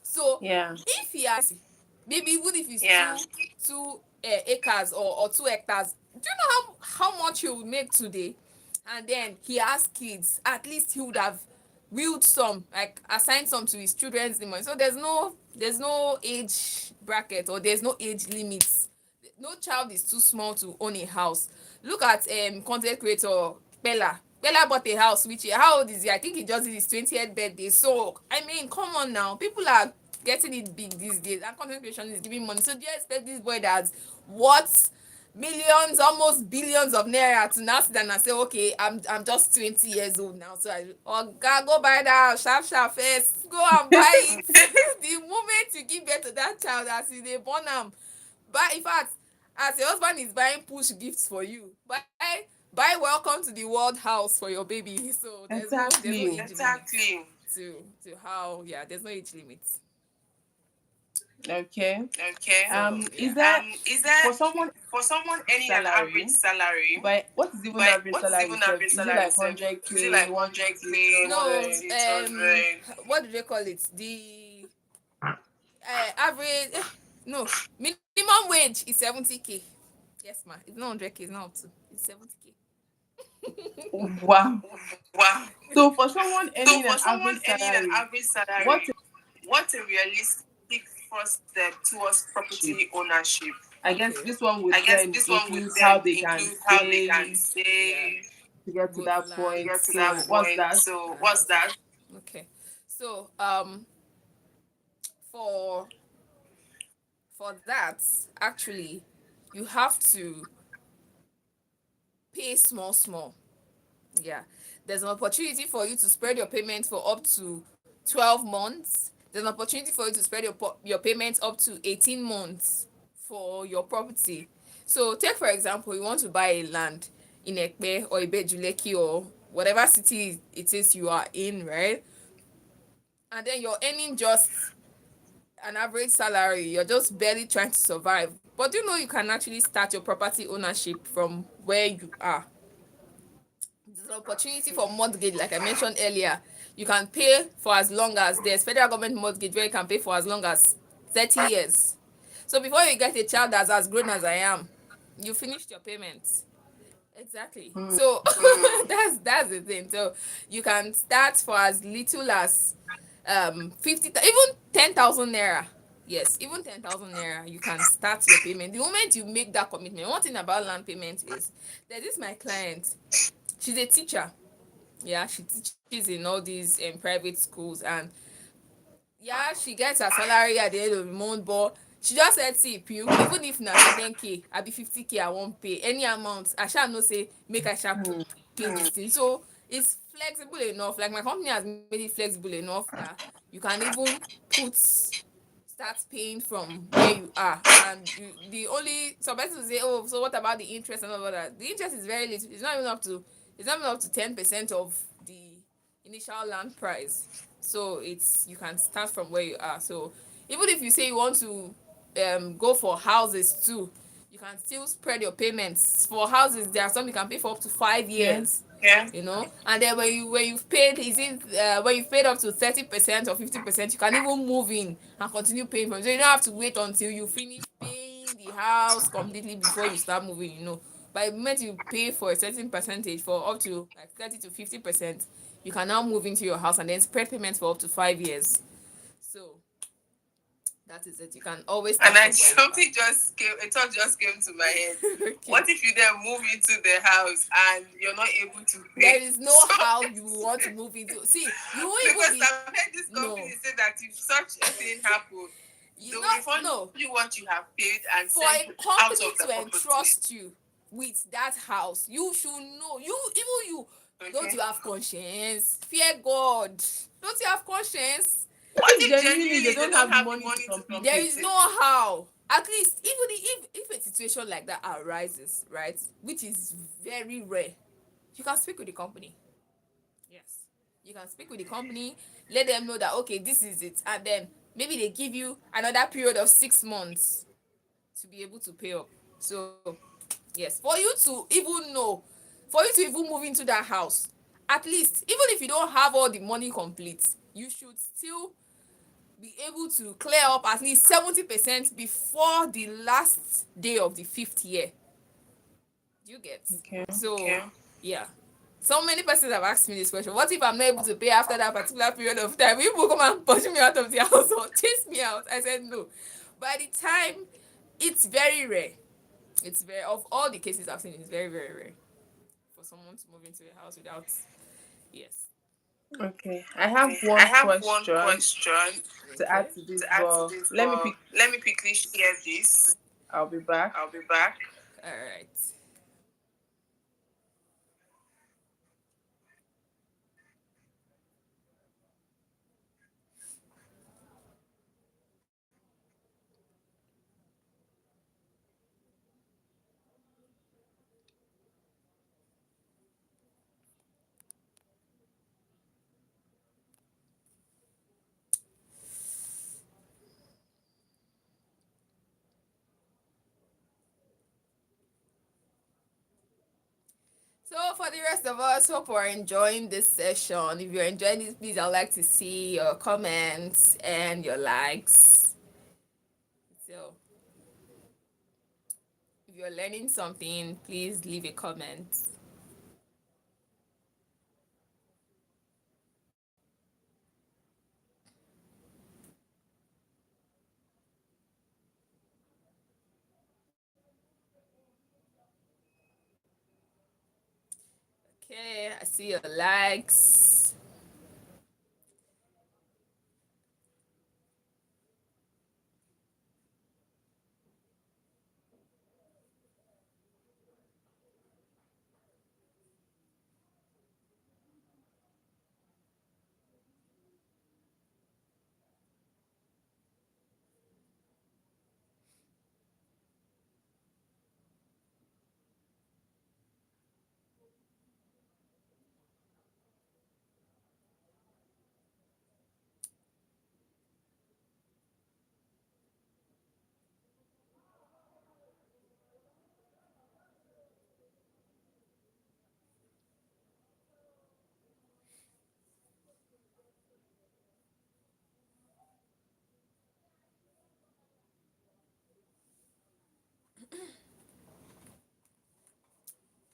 Speaker 3: So
Speaker 1: Yeah.
Speaker 3: if he has, maybe even if it's two acres or 2 hectares, do you know how much he would make today? And then he has kids, at least he would have willed some, like assigned some to his children's name. So there's no age bracket, or there's no age limits. no child is too small to own a house. Look at content creator Bella. Bella bought a house which year? How old is he? I think he just did his 20th birthday. So I mean, come on now. People are getting it big these days, and content creation is giving money. So do you expect this boy that's what millions, almost billions of naira to now sit down and say, okay, I'm just 20 years old now, so I God go buy that house, sharp sharp first, go and buy it. The moment you give birth to that child, as you dey born am, buy. In fact, as your husband is buying push gifts for you, buy welcome to the world house for your baby. So there's no age
Speaker 1: Exactly.
Speaker 3: limit. Exactly. To how, yeah, there's no age limit.
Speaker 1: Okay.
Speaker 3: Okay.
Speaker 1: Is
Speaker 3: Yeah.
Speaker 1: there for someone
Speaker 3: For someone earning an
Speaker 1: salary?
Speaker 3: average salary,
Speaker 1: But what is even
Speaker 3: but
Speaker 1: average
Speaker 3: what is
Speaker 1: salary?
Speaker 3: even
Speaker 1: Sef?
Speaker 3: average
Speaker 1: Is it
Speaker 3: salary
Speaker 1: like
Speaker 3: sef? Is it
Speaker 1: 100K,
Speaker 3: like
Speaker 1: 150,
Speaker 3: 100K,
Speaker 1: No,
Speaker 3: 150, 200? What do they call it? The average, no, minimum wage is 70K. Yes, ma. It's not 100K, it's not up to. It's 70K.
Speaker 1: Wow.
Speaker 3: Wow.
Speaker 1: So for someone
Speaker 3: So
Speaker 1: earning
Speaker 3: for
Speaker 1: an
Speaker 3: someone
Speaker 1: average
Speaker 3: earning an
Speaker 1: salary,
Speaker 3: average
Speaker 1: what
Speaker 3: salary, what's a realistic first step towards property ownership?
Speaker 1: I guess
Speaker 3: Okay.
Speaker 1: this one would
Speaker 3: I guess
Speaker 1: then
Speaker 3: this one would
Speaker 1: include how
Speaker 3: then
Speaker 1: they can
Speaker 3: include how they can
Speaker 1: save
Speaker 3: save,
Speaker 1: to get to
Speaker 3: both
Speaker 1: that
Speaker 3: land,
Speaker 1: point.
Speaker 3: get to
Speaker 1: So
Speaker 3: that
Speaker 1: what's
Speaker 3: point.
Speaker 1: that?
Speaker 3: So what's that? Okay. So for that, actually, you have to pay small small. Yeah. There's an opportunity for you to spread your payment for up to 12 months. There's an opportunity for you to spread your payments up to 18 months for your property. So take for example, you want to buy a land in Ekpe or Ibejuleki or whatever city it is you are in, right? And then you're earning just an average salary, you're just barely trying to survive. But do you know you can actually start your property ownership from where you are? There's an opportunity for mortgage, like I mentioned earlier. You can pay for as long as there's federal government mortgage where you can pay for as long as 30 years. So before you get a child that's as grown as I am, you finished your payments. Exactly. So that's the thing. So you can start for as little as 50, even 10,000 naira. Yes, even 10,000 naira, you can start your payment. The moment you make that commitment, one thing about land payment is there's this my client. She's a teacher. Yeah, she teaches in all these private schools, and yeah, she gets her salary at the end of the month, but she just said, see, Pew, even if na 10K, I be 50K, I won't pay any amount. I shall not say make I shall pay this thing. So it's flexible enough. Like my company has made it flexible enough that you can even start paying from where you are. And the only some person will say, oh, so what about the interest and all of that? The interest is very little. It's not even up to 10% of the initial land price. So it's you can start from where you are. So even if you say you want to go for houses too, you can still spread your payments. For houses, there are some you can pay for up to 5 years.
Speaker 1: Yeah.
Speaker 3: You know, and then when you've paid, when you've paid up to 30% or 50%, you can even move in and continue paying for it. So you don't have to wait until you finish paying the house completely before you start moving. You know, by the moment you pay for a certain percentage, for up to like 30 to 50%, you can now move into your house and then spread payments for up to 5 years. So that is it. You can always start
Speaker 1: And I
Speaker 3: from where you
Speaker 1: something just came, a thought just came to my head.
Speaker 3: are. Okay.
Speaker 1: What if you then move into the house and you're not able to pay?
Speaker 3: There is no how you want to move into. See, you won't
Speaker 1: Because
Speaker 3: even be.
Speaker 1: I've heard this company say that if such a thing happens, they
Speaker 3: You
Speaker 1: will
Speaker 3: not
Speaker 1: refund
Speaker 3: no
Speaker 1: you what you have paid and
Speaker 3: for
Speaker 1: send
Speaker 3: a
Speaker 1: you out of
Speaker 3: company
Speaker 1: the
Speaker 3: to
Speaker 1: property.
Speaker 3: entrust you with that house. You should know. You don't you have conscience? Fear God. Don't you have conscience?
Speaker 1: What if genuinely they don't have the money to complete
Speaker 3: There
Speaker 1: it?
Speaker 3: is no how. At least even if a situation like that arises, right, which is very rare, you can speak with the company. Yes, you can speak with the company, let them know that okay, this is it, and then maybe they give you another period of 6 months to be able to pay up. So yes, for you to even know, for you to even move into that house, at least even if you don't have all the money complete, you should still be able to clear up at least 70% before the last day of the 5th year. Do you get?
Speaker 1: Okay.
Speaker 3: So yeah, so many persons have asked me this question: what if I'm not able to pay after that particular period of time? Will people come and push me out of the house or chase me out? I said no. By the time, it's very rare. It's very, of all the cases I've seen, it's very, very rare for someone to move into a house without, yes.
Speaker 1: Okay, I have
Speaker 3: Okay, I
Speaker 1: one
Speaker 3: have one
Speaker 1: question
Speaker 3: question
Speaker 1: to
Speaker 3: Okay.
Speaker 1: add to this,
Speaker 3: to add to
Speaker 1: but
Speaker 3: this,
Speaker 1: let me
Speaker 3: but
Speaker 1: quick.
Speaker 3: let me quickly share this.
Speaker 1: I'll be back.
Speaker 3: I'll be back. All right. So for the rest of us, hope we're enjoying this session. If you're enjoying this, please I'd like to see your comments and your likes. So if you're learning something, please leave a comment. Okay, I see your likes.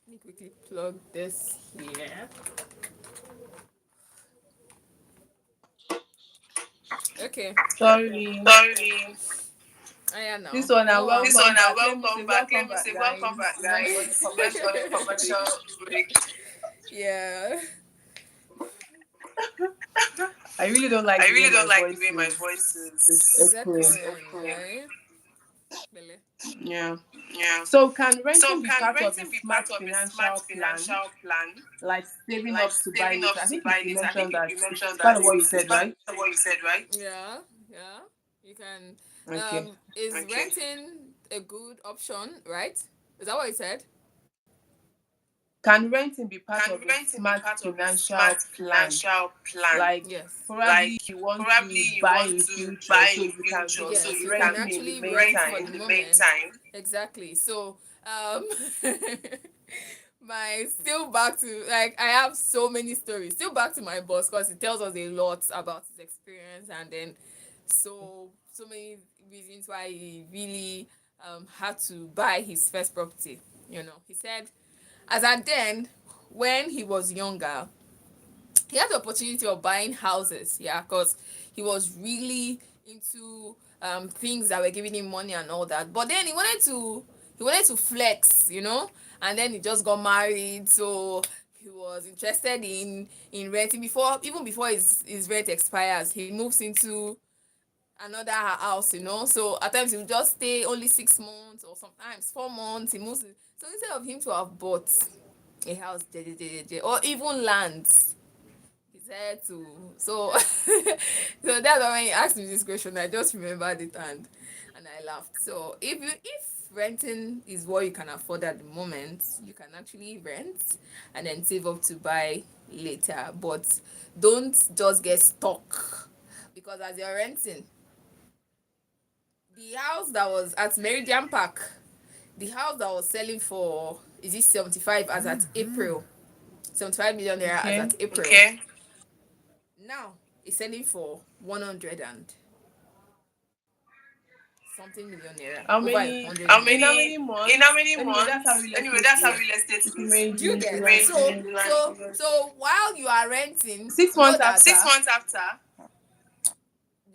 Speaker 3: Let me quickly plug this here. Okay.
Speaker 1: Sorry.
Speaker 3: Sorry. Oh yeah,
Speaker 1: This
Speaker 3: no.
Speaker 1: one, I
Speaker 3: No worries. This one,
Speaker 1: welcome
Speaker 3: I
Speaker 1: back. Let me say
Speaker 3: welcome back.
Speaker 1: welcome
Speaker 3: Let me
Speaker 1: back,
Speaker 3: say welcome
Speaker 1: guys.
Speaker 3: back,
Speaker 1: We went for the
Speaker 3: guys. We went for the
Speaker 1: commercial break.
Speaker 3: commercial break. Yeah.
Speaker 1: I really don't like
Speaker 3: I
Speaker 1: the way
Speaker 3: really
Speaker 1: my
Speaker 3: don't like the
Speaker 1: voice
Speaker 3: way my voice
Speaker 1: is
Speaker 3: is
Speaker 1: echoing.
Speaker 3: echoing, right? Really?
Speaker 1: Yeah.
Speaker 3: Yeah.
Speaker 1: So, can
Speaker 3: So
Speaker 1: renting be
Speaker 3: can
Speaker 1: part of a
Speaker 3: renting be part
Speaker 1: smart
Speaker 3: of a smart
Speaker 1: financial plan,
Speaker 3: financial plan,
Speaker 1: like saving
Speaker 3: like
Speaker 1: up to buy
Speaker 3: saving up
Speaker 1: later? I
Speaker 3: to
Speaker 1: think
Speaker 3: buy
Speaker 1: you
Speaker 3: later? I think
Speaker 1: mentioned that
Speaker 3: you
Speaker 1: it's
Speaker 3: mentioned
Speaker 1: part
Speaker 3: that
Speaker 1: of what you
Speaker 3: it's
Speaker 1: said,
Speaker 3: part
Speaker 1: right?
Speaker 3: of what you said, right? Yeah, yeah. You can.
Speaker 1: Okay.
Speaker 3: Is Okay. renting a good option, right? Is that what you said?
Speaker 1: Can renting be part
Speaker 3: Can
Speaker 1: of a
Speaker 3: renting be
Speaker 1: smart
Speaker 3: part of a smart
Speaker 1: financial plan?
Speaker 3: financial plan?
Speaker 1: Like,
Speaker 3: Yes.
Speaker 1: probably
Speaker 3: Like
Speaker 1: you want
Speaker 3: probably
Speaker 1: to
Speaker 3: you
Speaker 1: buy
Speaker 3: want
Speaker 1: in
Speaker 3: to
Speaker 1: future,
Speaker 3: buy
Speaker 1: so
Speaker 3: in
Speaker 1: you can
Speaker 3: future,
Speaker 1: be
Speaker 3: so yes, you you can
Speaker 1: renting in
Speaker 3: actually
Speaker 1: the
Speaker 3: rent for
Speaker 1: meantime.
Speaker 3: the meantime. Exactly. So, my still back to like I have so many stories. Still back to my boss because he tells us a lot about his experience and then so many reasons why he really had to buy his first property. You know, he said as at then when he was younger he had the opportunity of buying houses, yeah, because he was really into things that were giving him money and all that. But then he wanted to flex, you know, and then he just got married, so he was interested in renting before even before his rent expires. He moves into another house, you know. So at times he will just stay only 6 months or sometimes 4 months. He moves. So instead of him to have bought a house, or even lands he said to so so that's why when you asked me this question I just remembered it and I laughed. So if renting is what you can afford at the moment, you can actually rent and then save up to buy later, but don't just get stuck because as you're renting the house that was at Meridian Park, the house that was selling for is it 75 as at April, 75 million naira as
Speaker 1: Okay.
Speaker 3: at April. Okay. Now it's selling for 100 and something million naira.
Speaker 1: How
Speaker 3: Over a
Speaker 1: many?
Speaker 3: hundred
Speaker 1: In
Speaker 3: How
Speaker 1: how
Speaker 3: many
Speaker 1: many
Speaker 3: in how
Speaker 1: months?
Speaker 3: many
Speaker 1: Anyway, that's how
Speaker 3: months?
Speaker 1: real
Speaker 3: Anyway,
Speaker 1: estate
Speaker 3: that's how
Speaker 1: is.
Speaker 3: real estate
Speaker 1: If you
Speaker 3: is.
Speaker 1: may
Speaker 3: Do you
Speaker 1: do
Speaker 3: get
Speaker 1: rent
Speaker 3: so while you are renting,
Speaker 1: 6 months
Speaker 3: know that
Speaker 1: after.
Speaker 3: 6 months after,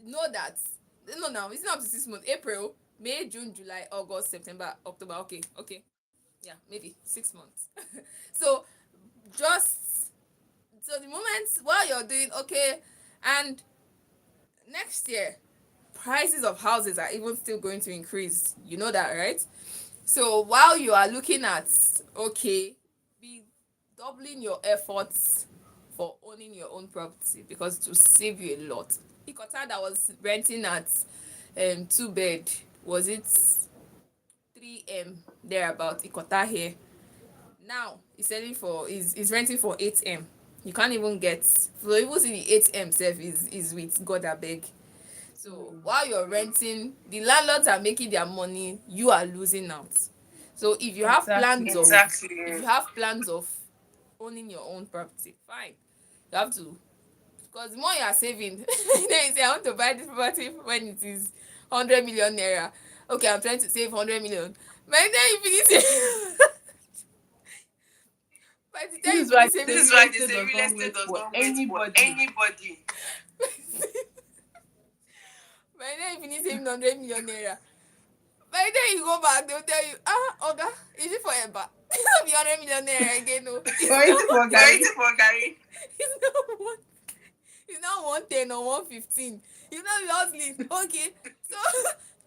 Speaker 3: know that no, now it's not up to 6 months. April May, June, July, August, September, October. Okay, okay, yeah, maybe 6 months. So just so the moment while you're doing okay, and next year prices of houses are even still going to increase. You know that, right? So while you are looking at, okay, be doubling your efforts for owning your own property because it will save you a lot. Ikota that was renting at 2 bed, was it 3M thereabout? Ikota here now is selling for is renting for 8M. You can't even get, so even see the 8M self is with God abeg. So while you're renting, the landlords are making their money, you are losing out. So if you have
Speaker 1: Exactly.
Speaker 3: plans of if you have plans of owning your own property, fine. You have to, because the more you are saving, then you say I want to buy this property when it is 100 million naira. Okay, I'm trying to save 100 million. By the time you finish by the time
Speaker 1: This
Speaker 3: you
Speaker 1: is why
Speaker 3: finish
Speaker 1: they
Speaker 3: saving
Speaker 1: say real estate does not wait for anybody.
Speaker 3: by the time you finish saving 100 million naira, by the time you go back, they'll tell you, Oga, is it for Eba? It's not be 100 million naira again, no.
Speaker 1: You're waiting for Gary.
Speaker 3: It's not one. It's not 110 or 115. You know you hustling. Okay, so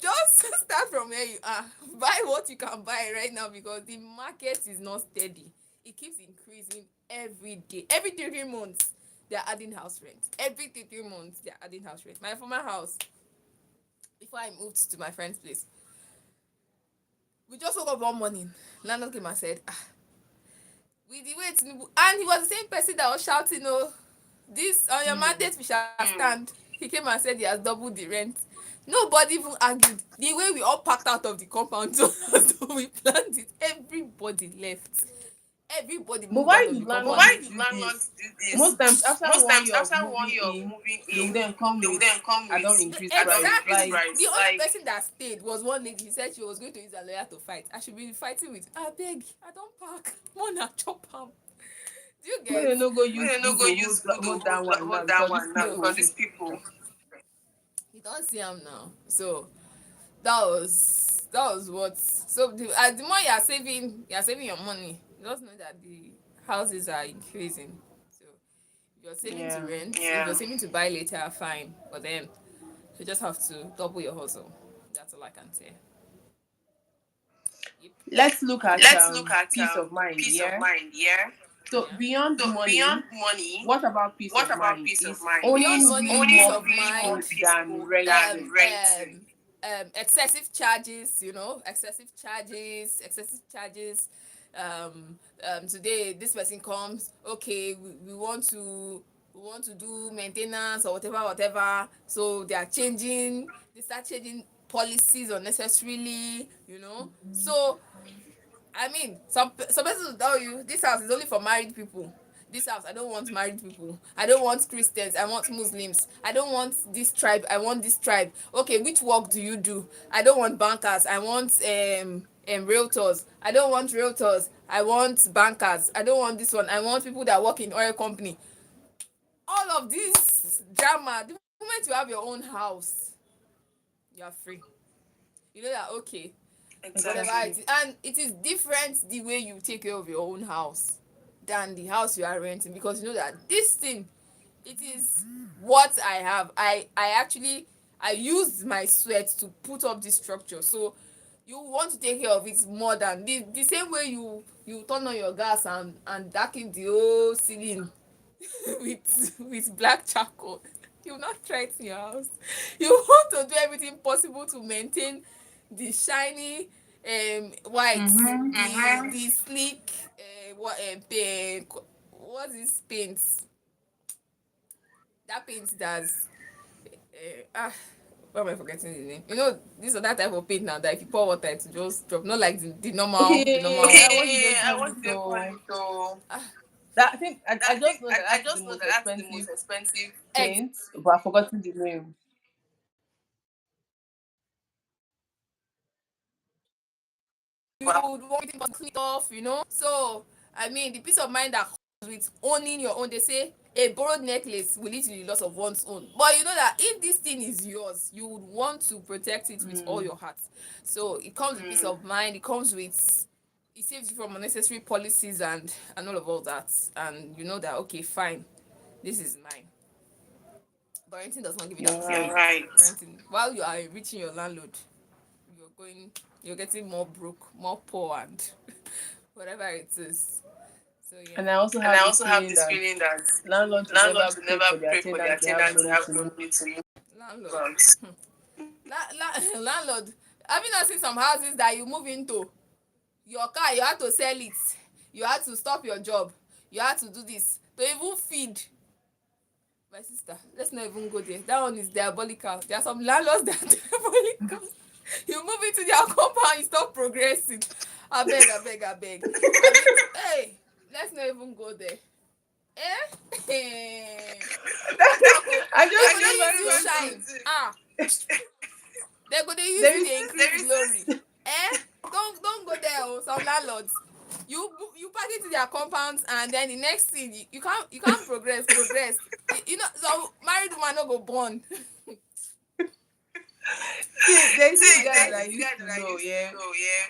Speaker 3: just start from where you are. Buy what you can buy right now because the market is not steady. It keeps increasing every day. Every 3 months, they're adding house rent. Every 3 months, they're adding house rent. My former house, before I moved to my friend's place, we just woke up one morning. Landlord came and said, with the way Tinubu, and he was the same person that was shouting, oh, this on your mandate we shall stand. He came and said he has doubled the rent. Nobody even argued. The way we all packed out of the compound, so we planned it, everybody left. Everybody
Speaker 1: But
Speaker 3: moved
Speaker 1: why
Speaker 3: out of
Speaker 1: do
Speaker 3: the
Speaker 1: landlords
Speaker 3: compound.
Speaker 1: do this? Most times, after 1 year of moving in, they will then come with, I don't increase price.
Speaker 3: Exactly.
Speaker 1: Like,
Speaker 3: The only person that stayed was one lady. She said she was going to use a lawyer to fight. I should be fighting with. I beg. I don't pack. Wanna chop am. Do you
Speaker 1: when
Speaker 3: get?
Speaker 1: they no go use good to hold that one now because these
Speaker 3: No,
Speaker 1: people.
Speaker 3: you don't see am now. So that was what. So the more you are saving your money. You just know that the houses are increasing. So if you're saving to
Speaker 1: Yeah.
Speaker 3: rent, if you're saving to buy later, fine. But then you just have to double your hustle. That's all I can say. Yep.
Speaker 1: Let's look at peace of mind. Yeah. So
Speaker 3: Yeah.
Speaker 1: beyond money, what about peace of mind? Is
Speaker 3: Beyond
Speaker 1: owning
Speaker 3: money,
Speaker 1: really
Speaker 3: peace
Speaker 1: more
Speaker 3: of mind,
Speaker 1: peaceful than renting?
Speaker 3: excessive charges, excessive charges. Today this person comes, okay, we want to do maintenance or whatever, so they start changing policies unnecessarily. So I mean, some persons will tell you this house is only for married people. This house, I don't want married people. I don't want Christians. I want Muslims. I don't want this tribe. I want this tribe. Okay, which work do you do? I don't want bankers. I want realtors. I don't want realtors. I want bankers. I don't want this one. I want people that work in oil company. All of this drama. The moment you have your own house, you are free. You know that, okay, whatever
Speaker 1: Exactly.
Speaker 3: it is, and it is different the way you take care of your own house than the house you are renting, because you know that this thing, it is what I have. I actually, I used my sweat to put up this structure, so you want to take care of it more than the same way you turn on your gas and darken the whole ceiling with black charcoal. You will not try it in your house. You want to do everything possible to maintain the shiny white, the sleek what's this paint, that paint that's why am I forgetting the name? This or that type of paint now that if you pour water it just drop, not like the normal the normal
Speaker 1: Okay, I want to call it so.
Speaker 3: ah,
Speaker 1: That I think I just know that that's the most expensive
Speaker 3: egg.
Speaker 1: paint, but I've forgotten the name.
Speaker 3: You would want everything to clean off. So I mean, the peace of mind that comes with owning your own, they say A borrowed necklace will lead to the loss of one's own. But you know that if this thing is yours, you would want to protect it with all your heart. So it comes with peace of mind. It comes with, it saves you from unnecessary policies and all that. And you know that, okay, fine, this is mine. But renting does not give you that
Speaker 1: You're
Speaker 3: peace of mind.
Speaker 1: right.
Speaker 3: Renting, while you are enriching your landlord, you're going, you're getting more broke, more poor, and whatever it is. So yeah.
Speaker 1: And I also
Speaker 2: And
Speaker 1: have
Speaker 2: I
Speaker 1: this
Speaker 2: also have
Speaker 1: feeling
Speaker 2: this
Speaker 1: that
Speaker 2: feeling that
Speaker 1: landlords will never
Speaker 2: landlords will
Speaker 1: pray
Speaker 2: never
Speaker 1: for their
Speaker 2: pray for their
Speaker 1: tenants. They have
Speaker 2: tenants,
Speaker 1: no
Speaker 2: they
Speaker 1: need
Speaker 2: have
Speaker 1: to
Speaker 2: no
Speaker 1: move.
Speaker 2: need to move
Speaker 3: Landlord.
Speaker 2: out.
Speaker 3: Landlord. Have you not seen some houses that you move into? Your car, you had to sell it. You had to stop your job. You had to do this to even feed. My sister, let's not even go there. That one is diabolical. There are some landlords that are diabolical. You move into their compound, you stop progressing. I beg, I beg, I beg. Hey, let's not even go there. Eh?
Speaker 1: I
Speaker 3: They
Speaker 1: just
Speaker 3: go dey use
Speaker 1: remember
Speaker 3: you
Speaker 1: something.
Speaker 3: shine. Ah, they go dey use
Speaker 1: There
Speaker 3: you
Speaker 1: is
Speaker 3: dey
Speaker 1: this,
Speaker 3: increase glory. Don't go there. Oh, some landlords. You pack into their compounds and then the next thing you can't progress. You know, so married woman no go born.
Speaker 1: see, there is this
Speaker 2: See,
Speaker 1: guy that
Speaker 2: there's
Speaker 1: I
Speaker 2: this
Speaker 1: used
Speaker 2: guy
Speaker 1: to
Speaker 2: that I
Speaker 1: know,
Speaker 2: used to
Speaker 1: yeah.
Speaker 2: know, yeah.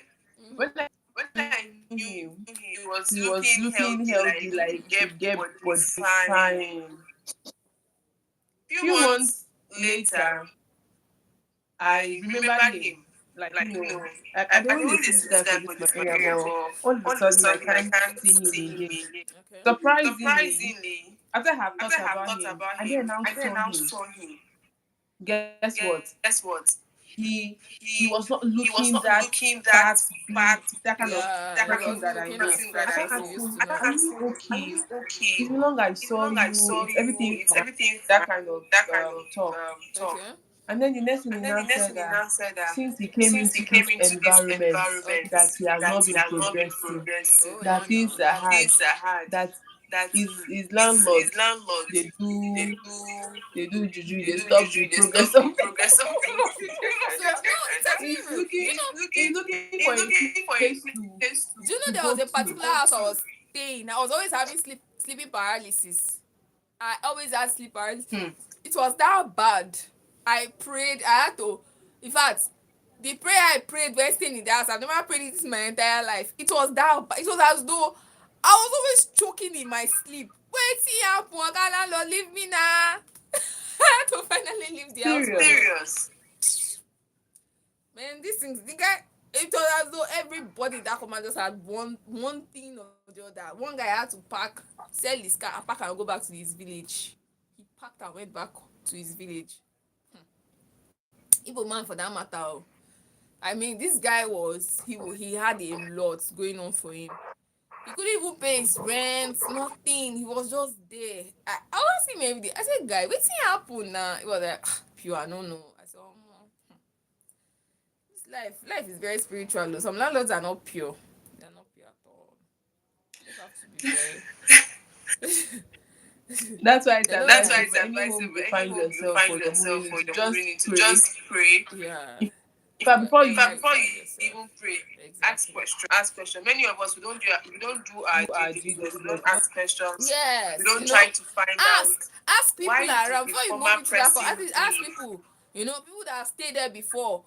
Speaker 1: When I
Speaker 2: When
Speaker 1: knew
Speaker 2: I
Speaker 1: him,
Speaker 2: knew him, he
Speaker 1: he
Speaker 2: was
Speaker 1: was
Speaker 2: looking
Speaker 1: looking
Speaker 2: healthy,
Speaker 1: healthy,
Speaker 2: like
Speaker 1: like
Speaker 2: he
Speaker 1: he
Speaker 2: get
Speaker 1: get
Speaker 2: body
Speaker 1: body
Speaker 2: fine.
Speaker 1: fine.
Speaker 2: Few
Speaker 1: Few
Speaker 2: months
Speaker 1: months
Speaker 2: later,
Speaker 1: later, I
Speaker 2: I
Speaker 1: remembered
Speaker 2: remembered
Speaker 1: him.
Speaker 2: him.
Speaker 1: Like,
Speaker 2: Like, you know,
Speaker 1: I
Speaker 2: I
Speaker 1: don't
Speaker 2: don't
Speaker 1: really
Speaker 2: really
Speaker 1: see this
Speaker 2: see this
Speaker 1: guy for
Speaker 2: guy
Speaker 1: this
Speaker 2: for
Speaker 1: my
Speaker 2: this my
Speaker 1: area,
Speaker 2: area,
Speaker 1: but
Speaker 2: but
Speaker 1: all of a
Speaker 2: all of a
Speaker 1: sudden I
Speaker 2: sudden I
Speaker 1: can't
Speaker 2: can't
Speaker 1: see him
Speaker 2: see him
Speaker 1: again.
Speaker 2: again.
Speaker 3: Okay.
Speaker 1: Surprisingly,
Speaker 2: Surprisingly,
Speaker 1: after I have
Speaker 2: after
Speaker 1: thought
Speaker 2: I have
Speaker 1: about
Speaker 2: thought
Speaker 1: him,
Speaker 2: about
Speaker 1: I
Speaker 2: him,
Speaker 1: then now
Speaker 2: I then
Speaker 1: saw
Speaker 2: now
Speaker 1: him.
Speaker 2: saw him.
Speaker 1: Guess what?
Speaker 2: Guess what?
Speaker 1: He was not
Speaker 2: He was
Speaker 1: looking
Speaker 2: not
Speaker 1: that
Speaker 2: looking that
Speaker 1: fat, big,
Speaker 2: fat,
Speaker 1: that kind of
Speaker 3: Yeah,
Speaker 2: that
Speaker 3: he
Speaker 2: kind of
Speaker 1: person
Speaker 3: wasn't
Speaker 1: that I
Speaker 3: looking
Speaker 1: know.
Speaker 3: as
Speaker 2: person that
Speaker 1: I
Speaker 3: fresh
Speaker 2: I
Speaker 1: can't
Speaker 3: as
Speaker 2: know.
Speaker 3: he
Speaker 1: ask
Speaker 3: used
Speaker 1: him,
Speaker 3: to
Speaker 2: I
Speaker 3: look.
Speaker 2: can't
Speaker 1: are
Speaker 2: ask
Speaker 1: you
Speaker 2: him, are
Speaker 1: okay?
Speaker 2: you okay?
Speaker 1: Even long I
Speaker 2: Even
Speaker 1: saw
Speaker 2: long I
Speaker 1: you,
Speaker 2: saw
Speaker 1: is
Speaker 2: you,
Speaker 1: everything
Speaker 2: is
Speaker 1: fine?
Speaker 2: everything
Speaker 1: That
Speaker 2: fine?
Speaker 1: kind of
Speaker 2: That kind of
Speaker 1: talk.
Speaker 2: talk.
Speaker 3: Okay.
Speaker 1: And then the next thing he
Speaker 2: And then the
Speaker 1: now
Speaker 2: next
Speaker 1: said
Speaker 2: thing he
Speaker 1: that
Speaker 2: now said that
Speaker 1: since he came
Speaker 2: since he
Speaker 1: into
Speaker 2: came
Speaker 1: this
Speaker 2: into this
Speaker 1: environment,
Speaker 2: environment,
Speaker 1: that he has
Speaker 2: that
Speaker 1: not
Speaker 2: he
Speaker 1: been
Speaker 2: has not been
Speaker 1: progressing,
Speaker 2: progressing,
Speaker 3: Oh
Speaker 1: that
Speaker 3: yeah, no,
Speaker 1: things are
Speaker 2: that
Speaker 1: hard,
Speaker 2: things are hard,
Speaker 1: that
Speaker 2: that
Speaker 1: his
Speaker 2: his
Speaker 1: landlords
Speaker 2: landlords
Speaker 1: they
Speaker 2: they
Speaker 1: do
Speaker 2: do
Speaker 1: they do juju,
Speaker 2: they
Speaker 1: they
Speaker 2: do
Speaker 1: stop the
Speaker 2: juju, they
Speaker 1: progress
Speaker 2: stop the
Speaker 1: of
Speaker 2: progress of things.
Speaker 3: So no, it's
Speaker 1: he's
Speaker 3: actually real.
Speaker 1: looking he's looking for
Speaker 2: He's
Speaker 1: a
Speaker 2: looking for a
Speaker 1: place
Speaker 2: place
Speaker 3: Do you know
Speaker 1: to
Speaker 3: there
Speaker 1: go
Speaker 3: was a
Speaker 1: to.
Speaker 3: particular house I was staying? I was always having sleeping paralysis. I always had sleep paralysis.
Speaker 1: Hmm.
Speaker 3: It was that bad. I prayed. I had to. In fact, the prayer I prayed when staying in the house, I've never prayed it in my entire life. It was that. It was as though I was always choking in my sleep. Wait, see, happen. Lord, leave me now. I had to finally leave the house for
Speaker 1: Serious.
Speaker 3: them.
Speaker 2: serious.
Speaker 3: Man, these things, the guy, it was as though everybody in that command just had one thing or the other. One guy had to pack, sell his car, and pack and go back to his village. He packed and went back to his village. Igbo man for that matter. Oh. I mean, this guy he had a lot going on for him. He couldn't even pay his rent, nothing. He was just there. I was asking him every day. I said, guy, wetin happen now? He was like, pure, I don't know. I said, this life is very spiritual. Though. Some landlords are not pure. They're not pure at all. You just have to be very.
Speaker 1: That's why it's
Speaker 3: They don't
Speaker 2: That's
Speaker 3: like.
Speaker 2: why
Speaker 1: advisable
Speaker 2: it's
Speaker 1: any home
Speaker 2: advisable
Speaker 1: you
Speaker 2: any
Speaker 1: find
Speaker 2: home you
Speaker 1: yourself
Speaker 2: find
Speaker 1: or you're
Speaker 2: yourself
Speaker 1: moving
Speaker 2: or
Speaker 1: into,
Speaker 2: you're
Speaker 1: just
Speaker 2: moving into,
Speaker 1: pray.
Speaker 2: just pray.
Speaker 3: Yeah.
Speaker 1: But before you
Speaker 2: But
Speaker 3: Wherever
Speaker 2: before
Speaker 3: you
Speaker 2: you
Speaker 3: find yourself.
Speaker 2: even pray, ask
Speaker 3: Exactly.
Speaker 2: questions. Ask questions. Many of us we don't do our
Speaker 1: do
Speaker 2: due
Speaker 1: our due
Speaker 2: diligence. We don't
Speaker 1: diligence,
Speaker 2: ask questions. We
Speaker 3: Yes,
Speaker 2: don't try to find out
Speaker 3: ask people
Speaker 2: why did
Speaker 3: around
Speaker 2: the
Speaker 3: before you move
Speaker 2: former
Speaker 3: into that.
Speaker 2: person
Speaker 3: Ask
Speaker 2: leave.
Speaker 3: people. People that have stayed there before.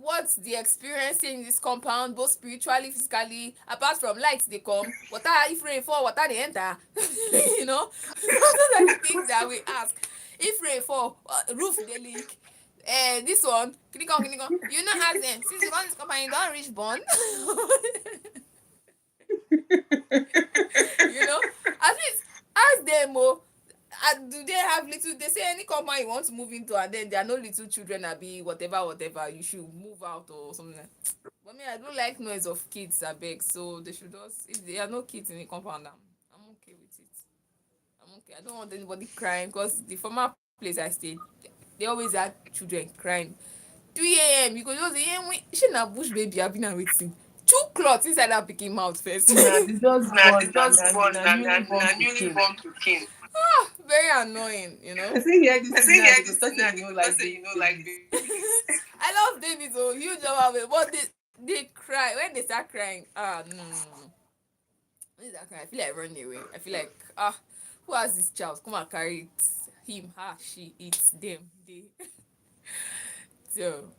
Speaker 3: What's the experience in this compound, both spiritually, physically? Apart from lights, they come. Water, if rain fall, water they enter. Those are the things that we ask. If rain fall, roof they leak. This one, click on. You know, ask them. Since you run this company, you don't reach bond. At least ask them. Oh, do they have little? They say any company you want to move into, and then there are no little children, be whatever. You should move out or something. But me, I don't like noise of kids. I beg, so they should just. If there are no kids in the compound, I'm okay with it. I'm okay. I don't want anybody crying because the former place I stayed, they always had children crying. 3 a.m. You go just say, yeah, she na bush baby. I've been waiting. Two cloths inside that pikin mouth first.
Speaker 1: na they just
Speaker 2: Nah, they
Speaker 1: born
Speaker 2: just born
Speaker 1: na
Speaker 2: na
Speaker 1: newly born
Speaker 2: newly
Speaker 1: pikin.
Speaker 2: born pikin.
Speaker 3: Very annoying.
Speaker 1: I say hear this
Speaker 2: I
Speaker 1: thing
Speaker 2: say
Speaker 1: now,
Speaker 2: hear
Speaker 1: they go
Speaker 2: this
Speaker 1: start
Speaker 2: thing now.
Speaker 1: saying
Speaker 2: They
Speaker 1: you
Speaker 2: go
Speaker 1: no
Speaker 2: start
Speaker 1: like
Speaker 2: say you know like
Speaker 1: babies.
Speaker 2: babies.
Speaker 3: I love babies, oh, huge amount of it, but they cry when they start crying. No. When they start crying, I feel like running away. I feel like Who has this child? Come and carry it. Him, her, she, it, them, they. So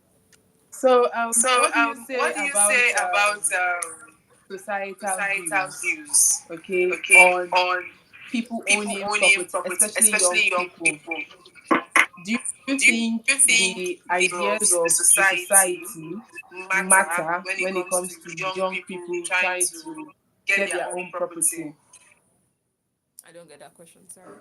Speaker 1: So,
Speaker 4: So,
Speaker 1: what do you
Speaker 4: what
Speaker 1: say
Speaker 4: do you
Speaker 1: about
Speaker 4: say about
Speaker 1: societal
Speaker 4: societal
Speaker 1: views?
Speaker 4: views?
Speaker 1: Okay,
Speaker 4: Okay,
Speaker 1: on
Speaker 4: on
Speaker 1: people
Speaker 4: people
Speaker 1: owning
Speaker 4: owning
Speaker 1: property,
Speaker 4: property,
Speaker 1: especially young
Speaker 4: especially young
Speaker 1: people.
Speaker 4: people.
Speaker 1: Do you
Speaker 4: Do
Speaker 1: think
Speaker 4: you think
Speaker 1: the
Speaker 4: of
Speaker 1: ideas
Speaker 4: the
Speaker 1: of the
Speaker 4: society
Speaker 1: society
Speaker 4: matter
Speaker 1: matter
Speaker 4: when it
Speaker 1: when it
Speaker 4: comes
Speaker 1: comes
Speaker 4: to
Speaker 1: to
Speaker 4: young
Speaker 1: young
Speaker 4: people
Speaker 1: people
Speaker 4: trying
Speaker 1: trying
Speaker 4: to
Speaker 1: to
Speaker 4: get
Speaker 1: get
Speaker 4: their
Speaker 1: their
Speaker 4: own
Speaker 1: own
Speaker 4: property?
Speaker 1: property?
Speaker 3: I don't get that question. Sorry.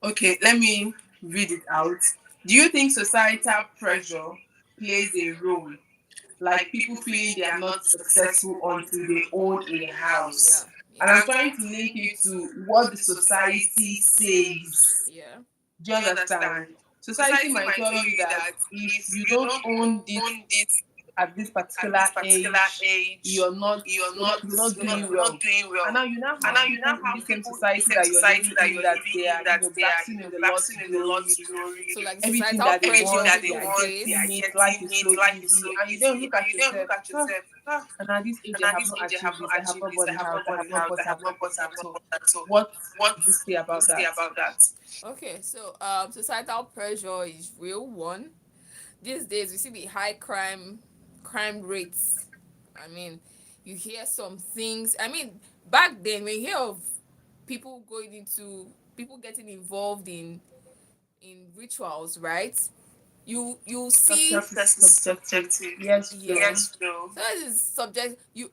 Speaker 1: Okay, let me read it out. Do you think societal pressure plays a role? Like
Speaker 4: Like
Speaker 1: people
Speaker 4: people
Speaker 1: feeling
Speaker 4: feeling
Speaker 1: they
Speaker 4: they
Speaker 1: are
Speaker 4: are
Speaker 1: not
Speaker 4: not
Speaker 1: successful
Speaker 4: successful
Speaker 1: until
Speaker 4: until
Speaker 1: they
Speaker 4: they
Speaker 1: own
Speaker 4: own
Speaker 1: a
Speaker 4: a
Speaker 3: Yeah,
Speaker 1: house.
Speaker 4: house.
Speaker 1: And
Speaker 3: yeah,
Speaker 1: I'm
Speaker 4: And I'm
Speaker 1: trying
Speaker 4: trying
Speaker 1: to
Speaker 4: to
Speaker 1: link
Speaker 4: link
Speaker 1: it
Speaker 4: you
Speaker 1: to
Speaker 4: to
Speaker 1: what the
Speaker 4: what the
Speaker 1: society
Speaker 4: society says.
Speaker 1: says.
Speaker 3: yeah.
Speaker 1: Do you
Speaker 4: Do you
Speaker 1: understand?
Speaker 4: understand?
Speaker 1: Society
Speaker 4: Society
Speaker 1: might
Speaker 4: might
Speaker 1: tell
Speaker 4: tell
Speaker 1: you
Speaker 4: you
Speaker 1: that
Speaker 4: that
Speaker 1: if
Speaker 4: if
Speaker 1: you
Speaker 4: you
Speaker 1: don't
Speaker 4: don't
Speaker 1: own this
Speaker 4: own this
Speaker 1: at this
Speaker 4: at
Speaker 1: particular
Speaker 4: this particular
Speaker 1: age,
Speaker 4: age,
Speaker 1: you're not doing
Speaker 4: you're not
Speaker 1: well.
Speaker 4: doing
Speaker 1: And
Speaker 4: well.
Speaker 1: now you now
Speaker 4: And
Speaker 1: have
Speaker 4: now you
Speaker 1: people
Speaker 4: now
Speaker 1: in
Speaker 4: have
Speaker 1: the same
Speaker 4: people in the
Speaker 1: society
Speaker 4: same
Speaker 1: that you're
Speaker 4: society
Speaker 1: living
Speaker 4: that
Speaker 1: in
Speaker 4: you're
Speaker 1: that
Speaker 4: living
Speaker 1: they
Speaker 4: in
Speaker 1: are,
Speaker 4: that they are,
Speaker 1: basking in the Lord's
Speaker 4: basking in the
Speaker 1: glory.
Speaker 4: Lord's glory.
Speaker 3: So like the
Speaker 1: Everything
Speaker 3: societal
Speaker 1: that they
Speaker 4: Everything
Speaker 3: pressure
Speaker 1: want,
Speaker 4: that
Speaker 1: they
Speaker 4: they
Speaker 3: is
Speaker 1: are
Speaker 4: want, they
Speaker 1: getting
Speaker 4: are
Speaker 3: this.
Speaker 1: it. Life
Speaker 4: getting
Speaker 1: is so
Speaker 4: it. Life is
Speaker 1: easy,
Speaker 4: so
Speaker 1: and you don't
Speaker 4: easy,
Speaker 1: look
Speaker 4: and
Speaker 1: at
Speaker 4: you don't
Speaker 1: yourself.
Speaker 4: look at yourself. Ah,
Speaker 1: And at this age,
Speaker 4: and
Speaker 1: I
Speaker 4: at
Speaker 1: have
Speaker 4: this
Speaker 1: not
Speaker 4: age, I have
Speaker 1: achieved
Speaker 4: not
Speaker 1: this. I have
Speaker 4: achieved
Speaker 1: not
Speaker 4: this.
Speaker 1: bought
Speaker 4: I
Speaker 1: a
Speaker 4: have
Speaker 1: house.
Speaker 4: not
Speaker 1: I
Speaker 4: bought
Speaker 1: have
Speaker 4: a
Speaker 1: not
Speaker 4: house.
Speaker 1: bought
Speaker 4: I have
Speaker 1: an
Speaker 4: not bought an
Speaker 1: apartment. So,
Speaker 4: apartment. So,
Speaker 1: what
Speaker 4: what
Speaker 1: do you say
Speaker 4: do you
Speaker 1: about
Speaker 4: say
Speaker 1: that?
Speaker 4: about that?
Speaker 3: Okay, so societal pressure is real one. These days we see the high crime rates. I mean, you hear some things. I mean, back then we hear of people going into people getting involved in rituals, right? You see,
Speaker 1: Success is
Speaker 4: Success is
Speaker 1: subjective.
Speaker 4: subjective.
Speaker 1: Yes,
Speaker 3: yeah.
Speaker 1: Joe.
Speaker 4: Yes, no.
Speaker 3: So this is subject you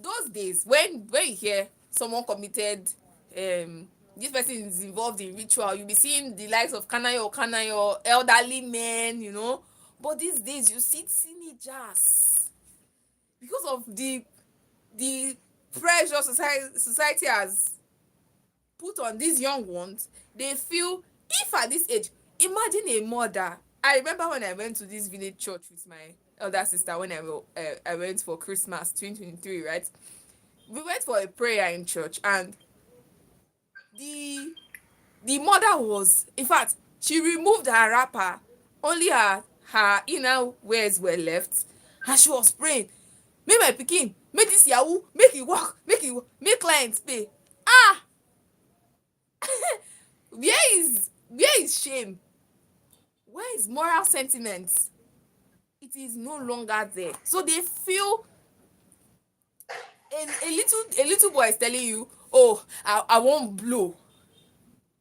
Speaker 3: those days when you hear someone committed this person is involved in ritual, you'll be seeing the likes of Kanayo, elderly men, But these days you see teenagers because of the pressure society has put on these young ones. They feel if at this age, imagine a mother. I remember when I went to this village church with my elder sister when I went for Christmas 2023, right? We went for a prayer in church, and the the mother was, in fact, she removed her wrapper, only her inner wears were left, and she was praying, make my pikin, make this yahoo, make e work, make clients pay. Ah, where is shame, where is moral sentiment? It is no longer there. So they feel a little boy is telling you, oh, I won't blow,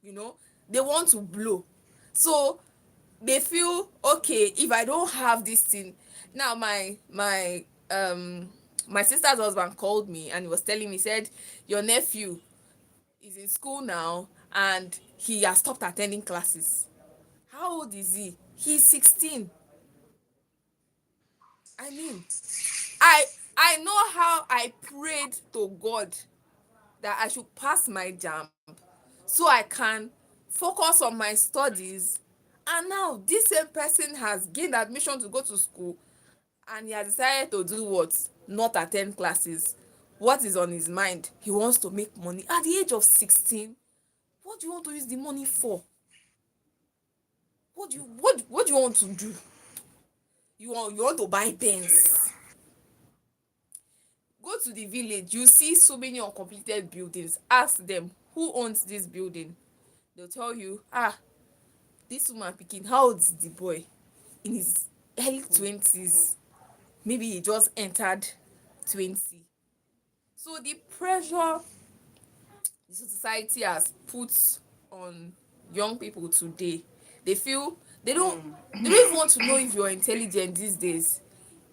Speaker 3: you know they want to blow. So they feel, okay, if I don't have this thing. Now my sister's husband called me and he was telling me, said, your nephew is in school now and he has stopped attending classes. How old is he? He's 16. I mean, I know how I prayed to God that I should pass my jam so I can focus on my studies. And now this same person has gained admission to go to school and he has decided to do what? Not attend classes. What is on his mind? He wants to make money at the age of 16. What do you want to use the money for? What do you want to do? You want to buy pens? Go to the village, you see so many uncompleted buildings. Ask them, who owns this building? They'll tell you, this woman pikin, how old is the boy? In his early 20s. Maybe he just entered 20. So the pressure the society has put on young people today, they feel they don't even want to know if you're intelligent these days.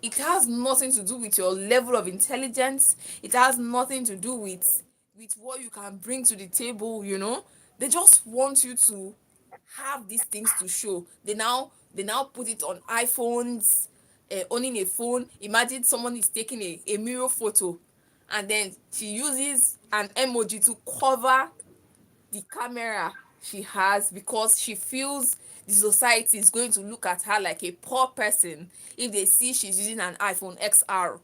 Speaker 3: It has nothing to do with your level of intelligence. It has nothing to do with what you can bring to the table. They just want you to have these things to show. They now put it on iPhones, owning a phone. Imagine someone is taking a mirror photo and then she uses an emoji to cover the camera she has because she feels the society is going to look at her like a poor person if they see she's using an iPhone XR.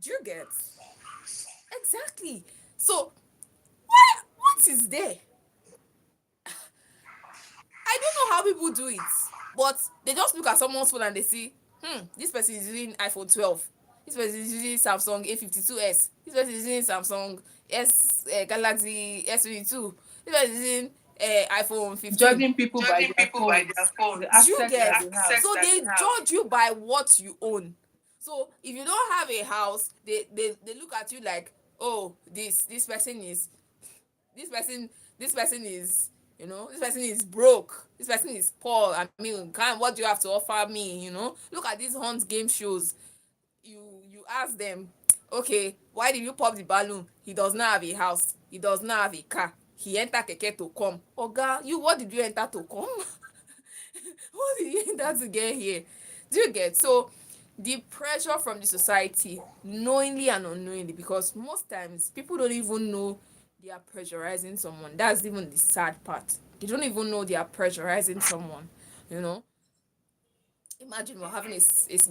Speaker 3: Do you get? Exactly. So what is there? I don't know how people do it, but they just look at someone's phone and they see, this person is using iPhone 12. This person is using Samsung A52s. This person is using Samsung Galaxy S22. This person is using iPhone 15.
Speaker 1: Judging people by
Speaker 4: Judging
Speaker 1: their
Speaker 4: people by their
Speaker 1: phones, the
Speaker 4: phones.
Speaker 3: Do you
Speaker 1: access
Speaker 3: get?
Speaker 1: that
Speaker 4: The
Speaker 1: they have.
Speaker 4: access
Speaker 3: So
Speaker 4: that
Speaker 3: they
Speaker 4: they have.
Speaker 3: judge you by what you own. So if you don't have a house, they look at you like, oh, this person is this person this person is, this person is broke, this person is poor. I mean, what do you have to offer me? Look at these hunt game shows. You ask them, okay, why did you pop the balloon? He does not have a house, he does not have a car, he enter keke to come. Oga, you, what did you enter to come? What did you enter to get here? Do you get? So the pressure from the society, knowingly and unknowingly, because most times people don't even know they are pressurizing someone. That's even the sad part. They don't even know they are pressurizing someone. You know, imagine we're having a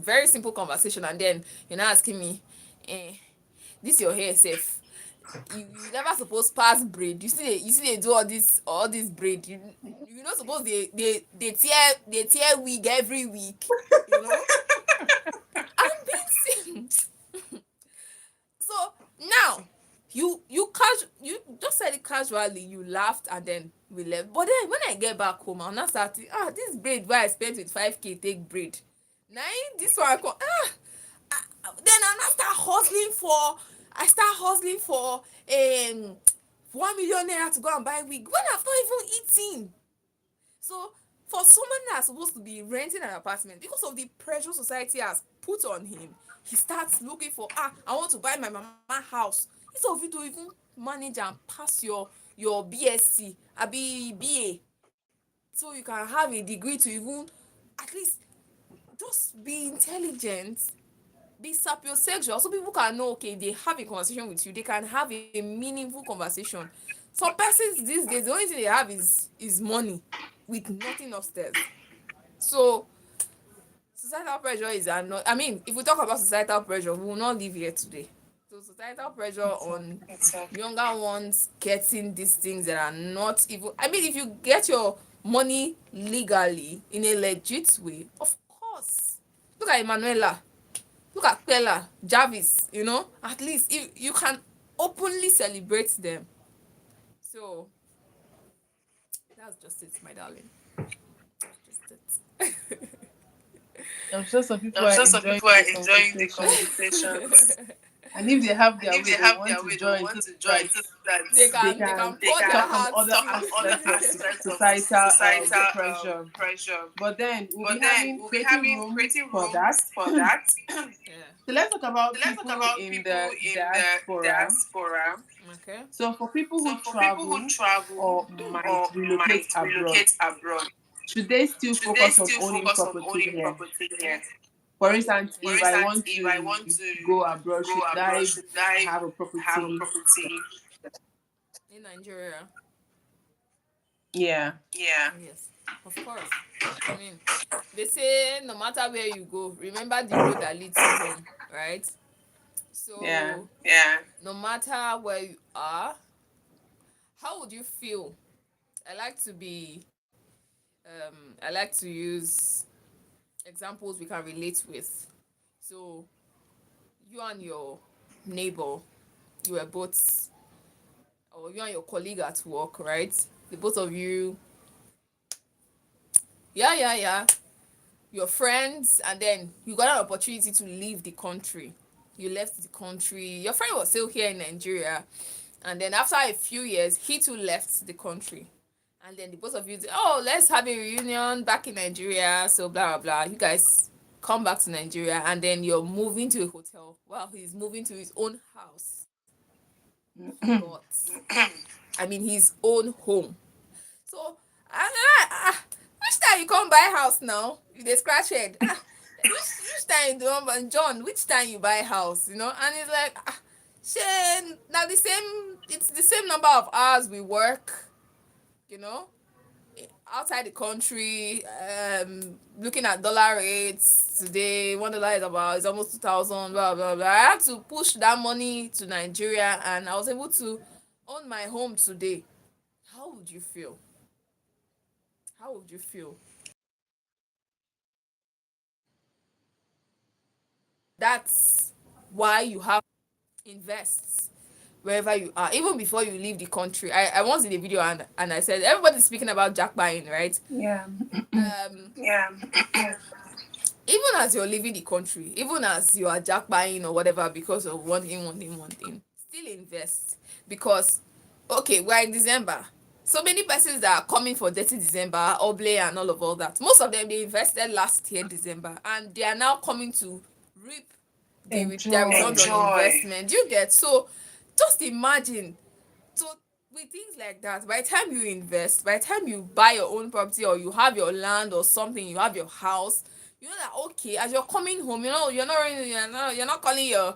Speaker 3: very simple conversation, and then you're not asking me, eh, this your hair safe. You never suppose pass braid. You see they do all this braid. You not suppose they tear wig every week. You know. I'm being so now you just said it casually, you laughed and then we left. But then when I get back home, I'm not starting, this braid where I spent with 5k take braid. Now this one then I start hustling for 1 million naira to go and buy wig when I've not even eaten. So for someone that's supposed to be renting an apartment, because of the pressure society has put on him, he starts looking for, I want to buy my mama house. Instead of you to even manage and pass your BSc abi BA, so you can have a degree to even at least just be intelligent, be sapiosexual, so people can know, okay, they have a conversation with you, they can have a meaningful conversation. Some persons these days, the only thing they have is money with nothing upstairs. So societal pressure is not, I mean, if we talk about societal pressure, we will not live here today. So societal pressure on
Speaker 4: Exactly.
Speaker 3: younger ones getting these things that are not even, I mean, if you get your money legally in a legit way, of course. Look at Emanuela, look at Pella, Jarvis, at least if you can openly celebrate them. So that's just it, my darling. That's just it.
Speaker 1: I'm sure some people
Speaker 4: I'm
Speaker 1: are
Speaker 4: sure some
Speaker 1: enjoying
Speaker 4: people are
Speaker 1: the
Speaker 4: enjoying the
Speaker 1: conversation.
Speaker 4: conversations.
Speaker 1: And if they have
Speaker 4: And
Speaker 1: their
Speaker 4: if
Speaker 1: way,
Speaker 4: they
Speaker 1: they will
Speaker 4: have
Speaker 1: want
Speaker 4: their
Speaker 1: to
Speaker 4: way, they will
Speaker 1: join
Speaker 4: want
Speaker 1: so
Speaker 4: to join
Speaker 1: that
Speaker 4: so that
Speaker 3: they
Speaker 1: they
Speaker 3: can
Speaker 1: can
Speaker 3: pour their
Speaker 1: talk on
Speaker 3: hearts
Speaker 1: other
Speaker 4: talk on other
Speaker 1: aspects of
Speaker 4: aspects of
Speaker 1: societal
Speaker 4: societal
Speaker 1: pressure.
Speaker 4: pressure.
Speaker 1: But then we'll be
Speaker 4: But then
Speaker 1: having
Speaker 4: we'll be
Speaker 1: creating
Speaker 4: having
Speaker 1: room
Speaker 4: creating
Speaker 1: for
Speaker 4: room
Speaker 1: that.
Speaker 4: for that.
Speaker 3: Yeah.
Speaker 1: So let's talk
Speaker 4: So
Speaker 1: about
Speaker 4: let's talk
Speaker 1: people
Speaker 4: about
Speaker 1: in
Speaker 4: people
Speaker 1: the
Speaker 4: in the
Speaker 1: diaspora.
Speaker 4: diaspora.
Speaker 3: Okay.
Speaker 1: So for people
Speaker 4: So
Speaker 1: who
Speaker 4: for people who
Speaker 1: travel
Speaker 4: travel
Speaker 1: or might
Speaker 4: or
Speaker 1: relocate
Speaker 4: might
Speaker 1: abroad,
Speaker 4: relocate abroad,
Speaker 1: should they still
Speaker 4: should they
Speaker 1: focus on
Speaker 4: still
Speaker 1: owning
Speaker 4: focus on
Speaker 1: property
Speaker 4: owning
Speaker 1: here?
Speaker 4: property here?
Speaker 1: For instance,
Speaker 4: For
Speaker 1: if I
Speaker 4: instance,
Speaker 1: want
Speaker 4: if I
Speaker 1: to
Speaker 4: want to
Speaker 1: go abroad,
Speaker 4: go
Speaker 1: should
Speaker 4: abroad,
Speaker 1: I
Speaker 4: should I
Speaker 1: have a
Speaker 4: have a
Speaker 1: property?
Speaker 4: property?
Speaker 3: In Nigeria.
Speaker 1: Yeah.
Speaker 4: Yeah.
Speaker 3: Yes. Of course. I mean, they say no matter where you go, remember the road that leads you home, right?
Speaker 1: Yeah.
Speaker 3: So
Speaker 4: Yeah.
Speaker 3: no matter where you are, how would you feel? I like to be I like to use examples we can relate with. So you and your neighbor, you were both, or you and your colleague at work, right? The both of you, yeah, you're friends, and then you got an opportunity to leave the country. You left the country. Your friend was still here in Nigeria, and then after a few years, he too left the country. And then the both of you, oh, let's have a reunion back in Nigeria. So blah blah blah. You guys come back to Nigeria, and then you're moving to a hotel. Well, he's moving to his own house, but I mean his own home. So which time you come buy house now? You dey scratch head. Which time you don buy, John? Which time you buy house? And it's like, shey na the same. It's the same number of hours we work. You know, outside the country. Looking at dollar rates today, $1 is almost 2,000. Blah blah blah. I had to push that money to Nigeria, and I was able to own my home today. How would you feel? How would you feel? That's why you have to invest wherever you are, even before you leave the country. I once did a video and I said everybody's speaking about jack buying, right?
Speaker 1: Yeah.
Speaker 3: Yeah. Even as you're leaving the country, even as you are jack buying or whatever because of one thing, still invest. Because okay, we're in December. So many persons that are coming for dirty December, oblay and all that. Most of them they invested last year December and they are now coming to reap their returns on investment. Do you get? So just imagine. So with things like that, by the time you invest, by the time you buy your own property or you have your land or something, you have your house, you know that okay, as you're coming home, you know you're not calling your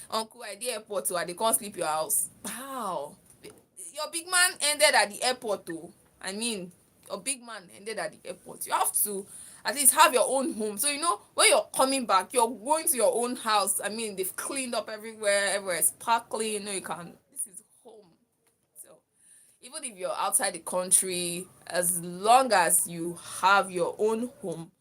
Speaker 3: uncle at the airport so they can't sleep your house. Wow, your big man ended at the airport too. I mean, your big man ended at the airport. You have to at least have your own home. So you know when you're coming back, you're going to your own house. I mean, they've cleaned up everywhere is sparkling. You know you can. This is home. So even if you're outside the country, as long as you have your own home,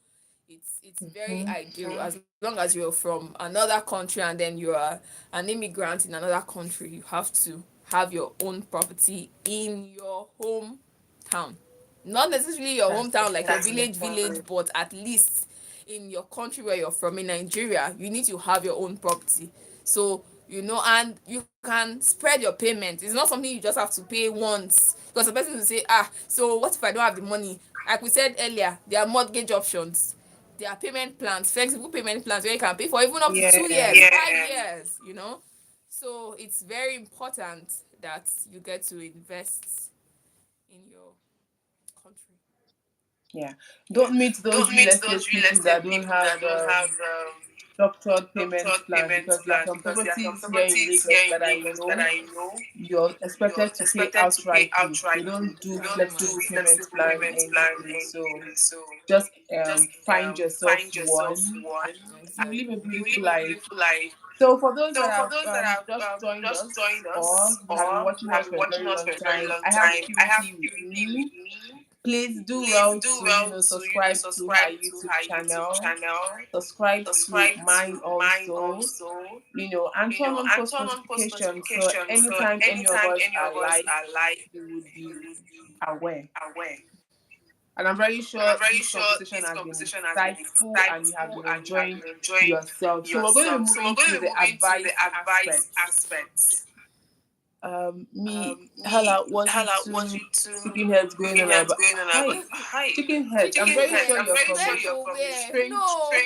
Speaker 3: it's very ideal. As long as you're from another country and then you are an immigrant in another country, you have to have your own property in your hometown. Not necessarily your hometown like your village, but at least in your country where you're from in Nigeria, you need to have your own property. So you know, and you can spread your payment. It's not something you just have to pay once. Because the person will say, so what if I don't have the money? Like we said earlier, there are mortgage options. There are payment plans, flexible payment plans where you can pay for even up to 2 years, 5 years, you know. So it's very important that you get to invest in your country.
Speaker 1: Yeah. Don't meet those real estate people that don't have structured payment plan, because there are some properties here in Lagos that I know you're expected to pay outrightly. They don't do flexible payment plan anything. So just find yourself one and you live a beautiful life. So for those that have just joined us or you have been watching us for a very long time, I have Purity with me. Please do well to subscribe to her YouTube channel, subscribe to mine also, and turn on post notifications so anytime any of us are live, you would be aware. And I'm very sure this conversation has been insightful and you have been enjoying yourself. So we're going to be moving to the advice aspect. Hala wants you to chicken heads going on about hi chicken heads. I'm very sure you're from a strange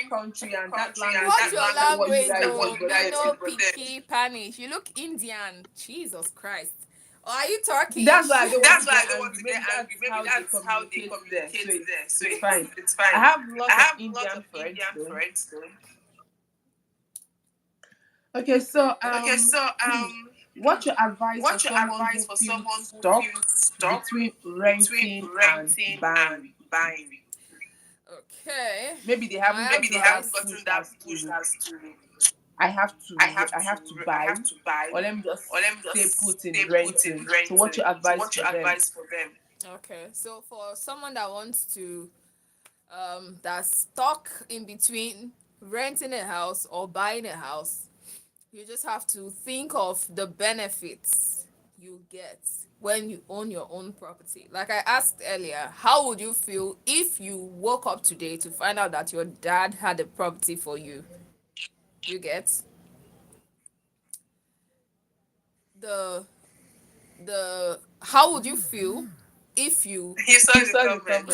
Speaker 1: country and that language
Speaker 3: What's
Speaker 1: is
Speaker 3: your
Speaker 1: not what you
Speaker 3: language
Speaker 1: guys
Speaker 3: though?
Speaker 1: do over
Speaker 3: Me
Speaker 1: there.
Speaker 3: no picky Spanish. You look Indian. Jesus Christ. Or are you Turkish?
Speaker 1: That's why I don't want to get angry. Maybe that's how they communicate there. So it's fine. I have lots of Indian friends though. Okay, so what's your advice for someone who feels stuck between renting and buying?
Speaker 3: Okay.
Speaker 1: Maybe they haven't gotten that push as to I have to buy, or let me just stay put in renting. So what's your advice for them?
Speaker 3: Okay. So for someone that wants to that's stuck in between renting a house or buying a house, you just have to think of the benefits you get when you own your own property. Like I asked earlier, how would you feel if you woke up today to find out that your dad had a property for you? You get the how would you feel if you
Speaker 1: You saw the comment.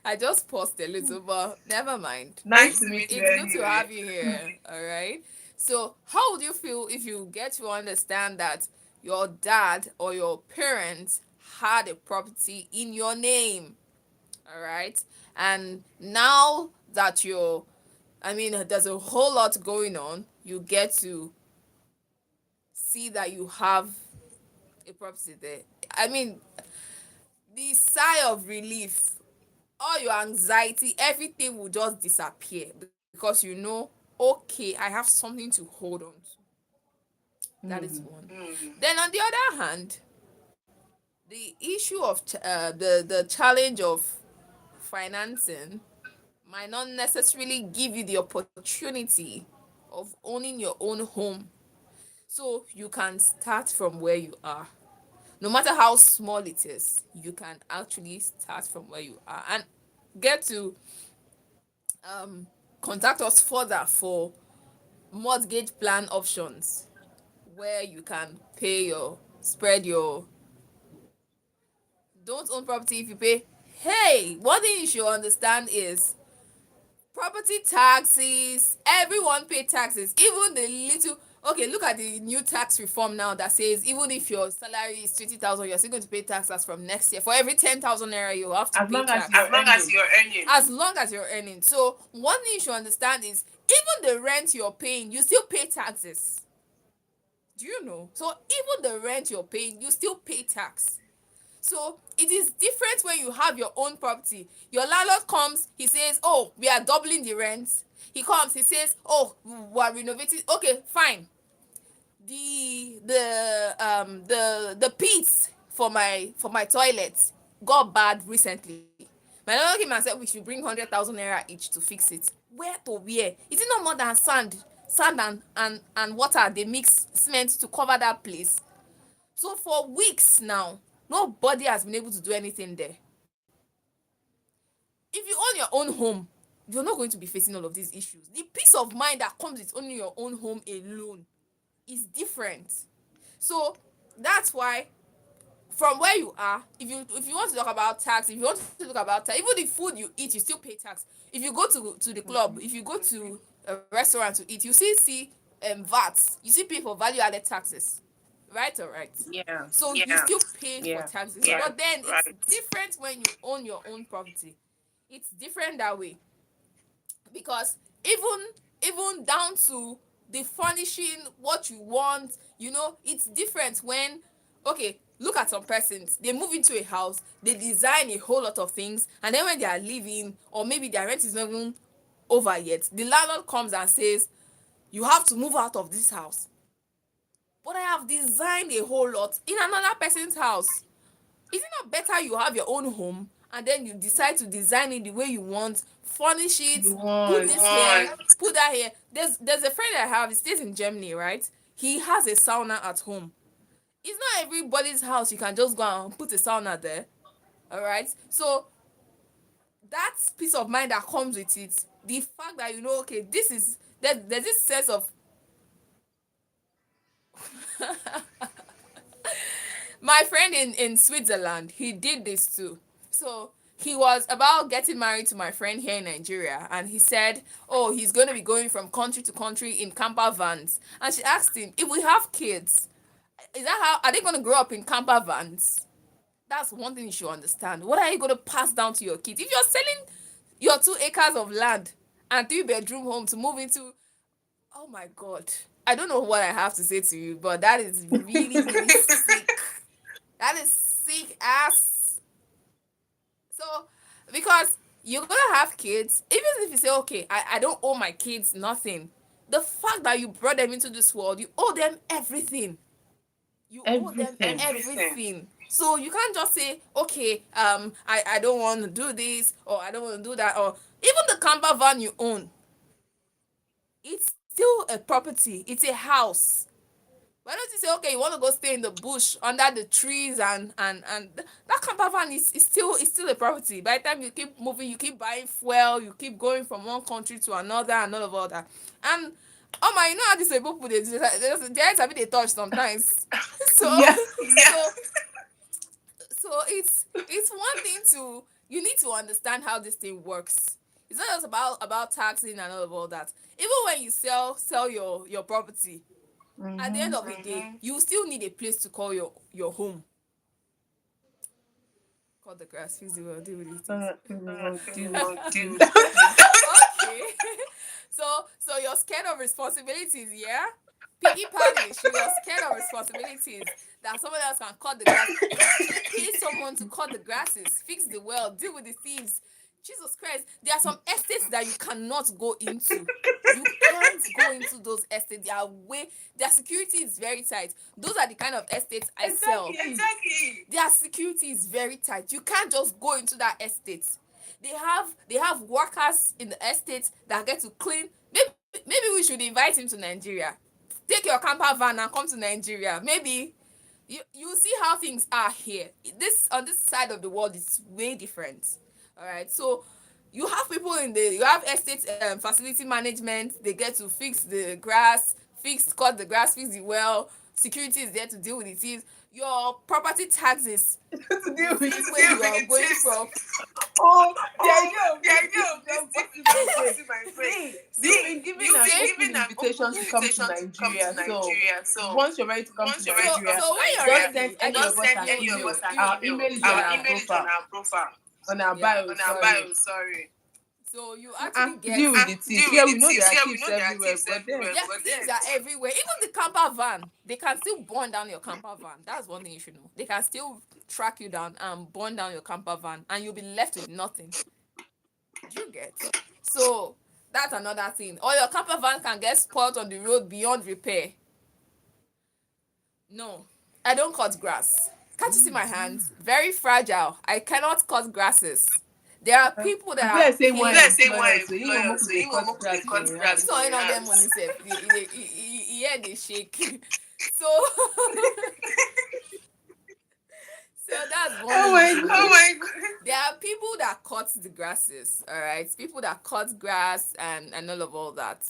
Speaker 3: I just paused a little, but never mind.
Speaker 1: Nice to meet you.
Speaker 3: It's good to have you here. All right. So, how would you feel if you get to understand that your dad or your parents had a property in your name? All right. And now that there's a whole lot going on, you get to see that you have a property there. I mean, the sigh of relief, all your anxiety, everything will just disappear because okay, I have something to hold on to. That is one. Then on the other hand, the issue of the challenge of financing might not necessarily give you the opportunity of owning your own home. So you can start from where you are. No matter how small it is, you can actually start from where you are and get to um, contact us further for mortgage plan options where you can pay your spread your don't own property if you pay. Hey, one thing you should understand is property taxes. Everyone pay taxes, even the little. Okay, look at the new tax reform now that says even if your salary is 20,000, you're still going to pay taxes from next year. For every 10,000 naira, you have to
Speaker 1: As
Speaker 3: pay
Speaker 1: long as
Speaker 3: tax.
Speaker 1: you're
Speaker 4: As long as
Speaker 1: earning.
Speaker 4: you're earning.
Speaker 3: As long as you're earning. So one thing you should understand is even the rent you're paying, you still pay taxes. Do you know? So even the rent you're paying, you still pay tax. So it is different when you have your own property. Your landlord comes, he says, "Oh, we are doubling the rent." He comes, he says, "Oh, we are renovating." Okay, fine. The pits for my toilet got bad recently. My landlord came and said we should bring 100,000 naira each to fix it. Where to where? Is it not more than sand and water they mix cement to cover that place? So for weeks now, nobody has been able to do anything there. If you own your own home, you're not going to be facing all of these issues. The peace of mind that comes with owning your own home alone is different. So that's why from where you are, if you want to talk about tax, if you want to talk about tax, even the food you eat, you still pay tax. If you go to the club, if you go to a restaurant to eat, you see VAT. You see pay for value added taxes, right or right?
Speaker 1: Yeah.
Speaker 3: So you still pay for
Speaker 1: Yeah.
Speaker 3: taxes,
Speaker 4: Yeah.
Speaker 3: but then it's
Speaker 4: Right.
Speaker 3: different when you own your own property. It's different that way because even down to the furnishing what you want, it's different when, okay, look at some persons, they move into a house, they design a whole lot of things, and then when they are leaving or maybe their rent is not even over yet, the landlord comes and says you have to move out of this house, but I have designed a whole lot in another person's house. Is it not better you have your own home and then you decide to design it the way you want, furnish it,
Speaker 1: You
Speaker 3: put
Speaker 1: want.
Speaker 3: this here, put that here? There's a friend I have, he stays in Germany, right? He has a sauna at home. It's not everybody's house you can just go and put a sauna there. All right? So that peace of mind that comes with it, the fact that okay, this is there's this sense of my friend in Switzerland, he did this too. So he was about getting married to my friend here in Nigeria, and he said, "Oh, he's going to be going from country to country in camper vans." And she asked him, "If we have kids, is that how are they going to grow up in camper vans?" That's one thing you should understand. What are you going to pass down to your kids if you're selling your 2 acres of land and 3 bedroom home to move into? Oh my God. I don't know what I have to say to you, but that is really, really sick. That is sick ass. So, because you're gonna have kids, even if you say, okay, I don't owe my kids nothing, the fact that you brought them into this world, you owe them everything. You owe them
Speaker 1: Everything.
Speaker 3: everything. So you can't just say, okay, I don't want to do this or I don't want to do that, or even the camper van you own, it's still a property. It's a house. Why don't you say, okay, you want to go stay in the bush under the trees and that camper van is still a property. By the time you keep moving, you keep buying fuel, you keep going from one country to another and all of all that. And oh my, you know how these people put it, there's a bit they touch sometimes. So
Speaker 1: Yeah.
Speaker 3: so so it's one thing to you need to understand how this thing works. It's not just about taxing and all that. Even when you sell your property, at the end of the day, you still need a place to call your home. Cut the grass, fix the well, deal with it.
Speaker 1: Dude.
Speaker 3: Okay. So you're scared of responsibilities, yeah? Piggy panish, you're scared of responsibilities that someone else can cut the grass. You can actually pay someone to cut the grasses, fix the well, deal with the thieves. Jesus Christ, there are some estates that you cannot go into. You can't go into those estates. Their security is very tight. Those are the kind of estates I sell.
Speaker 4: Exactly.
Speaker 3: Their security is very tight. You can't just go into that estate. They have workers in the estate that get to clean. Maybe we should invite him to Nigeria. Take your camper van and come to Nigeria. Maybe you see how things are here. This on this side of the world is way different. All right, so you have estate facility management. They get to fix the grass, cut the grass, fix the well. Security is there to deal with the thieves. Your property taxes,
Speaker 1: To
Speaker 3: the
Speaker 1: deal with
Speaker 3: same
Speaker 1: it.
Speaker 3: way you are going from.
Speaker 1: Oh, the idea of
Speaker 4: The idea of
Speaker 1: this
Speaker 4: this
Speaker 1: is
Speaker 4: is
Speaker 1: just
Speaker 4: just my brain.
Speaker 1: you've been given
Speaker 4: You've
Speaker 1: an
Speaker 4: been
Speaker 1: open
Speaker 4: given an
Speaker 1: invitation
Speaker 4: open
Speaker 1: to come to
Speaker 4: invitation to come to
Speaker 1: Nigeria. So
Speaker 4: Nigeria. So
Speaker 1: once you're ready to come to
Speaker 4: once you're ready to
Speaker 1: Nigeria,
Speaker 4: come
Speaker 3: So
Speaker 4: to
Speaker 3: when you're
Speaker 1: just
Speaker 4: Nigeria,
Speaker 1: send
Speaker 3: ready, I
Speaker 1: any of
Speaker 3: just
Speaker 1: us
Speaker 4: send
Speaker 1: an
Speaker 4: any of
Speaker 1: email.
Speaker 4: us an
Speaker 1: Our
Speaker 4: email.
Speaker 1: email is on
Speaker 4: Our
Speaker 1: our
Speaker 4: email is on
Speaker 1: profile,
Speaker 4: our profile,
Speaker 1: on our
Speaker 3: yeah.
Speaker 1: bio.
Speaker 4: on our
Speaker 1: Sorry.
Speaker 4: bio. Sorry.
Speaker 3: So you actually get
Speaker 1: Deal with the thieves.
Speaker 4: Deal
Speaker 1: Yeah,
Speaker 4: with
Speaker 1: we
Speaker 4: the
Speaker 1: know there
Speaker 4: thieves.
Speaker 1: are
Speaker 4: Yeah, we
Speaker 1: thieves
Speaker 4: know there are
Speaker 1: everywhere,
Speaker 4: thieves
Speaker 1: but then
Speaker 4: everywhere.
Speaker 3: yeah,
Speaker 4: But
Speaker 3: thieves
Speaker 4: then
Speaker 3: are everywhere. Even the camper van, they can still burn down your camper van. That's one thing you should know. They can still track you down and burn down your camper van, and you'll be left with nothing. Do you get? So that's another thing. Or your camper van can get spoiled on the road beyond repair. No, I don't cut grass. Can't you see my hands? Very fragile. I cannot cut grasses. There are people that
Speaker 1: people
Speaker 3: are
Speaker 1: are saying one
Speaker 3: paid.
Speaker 4: let's say
Speaker 1: employer,
Speaker 4: one
Speaker 1: so you
Speaker 4: employer,
Speaker 1: won't
Speaker 4: so
Speaker 1: they
Speaker 4: you
Speaker 1: cut
Speaker 4: won't
Speaker 1: grass
Speaker 4: they
Speaker 1: for
Speaker 4: cut
Speaker 1: your
Speaker 4: grass
Speaker 1: hand.
Speaker 3: This
Speaker 4: for
Speaker 3: one
Speaker 4: your
Speaker 3: of them
Speaker 4: hands.
Speaker 3: money sef. Yeah, they shake. So so that's one
Speaker 1: Oh
Speaker 3: thing
Speaker 1: my
Speaker 3: you should
Speaker 1: God.
Speaker 3: know.
Speaker 4: Oh my god.
Speaker 3: There are people that cut the grasses, all right? People that cut grass and all that.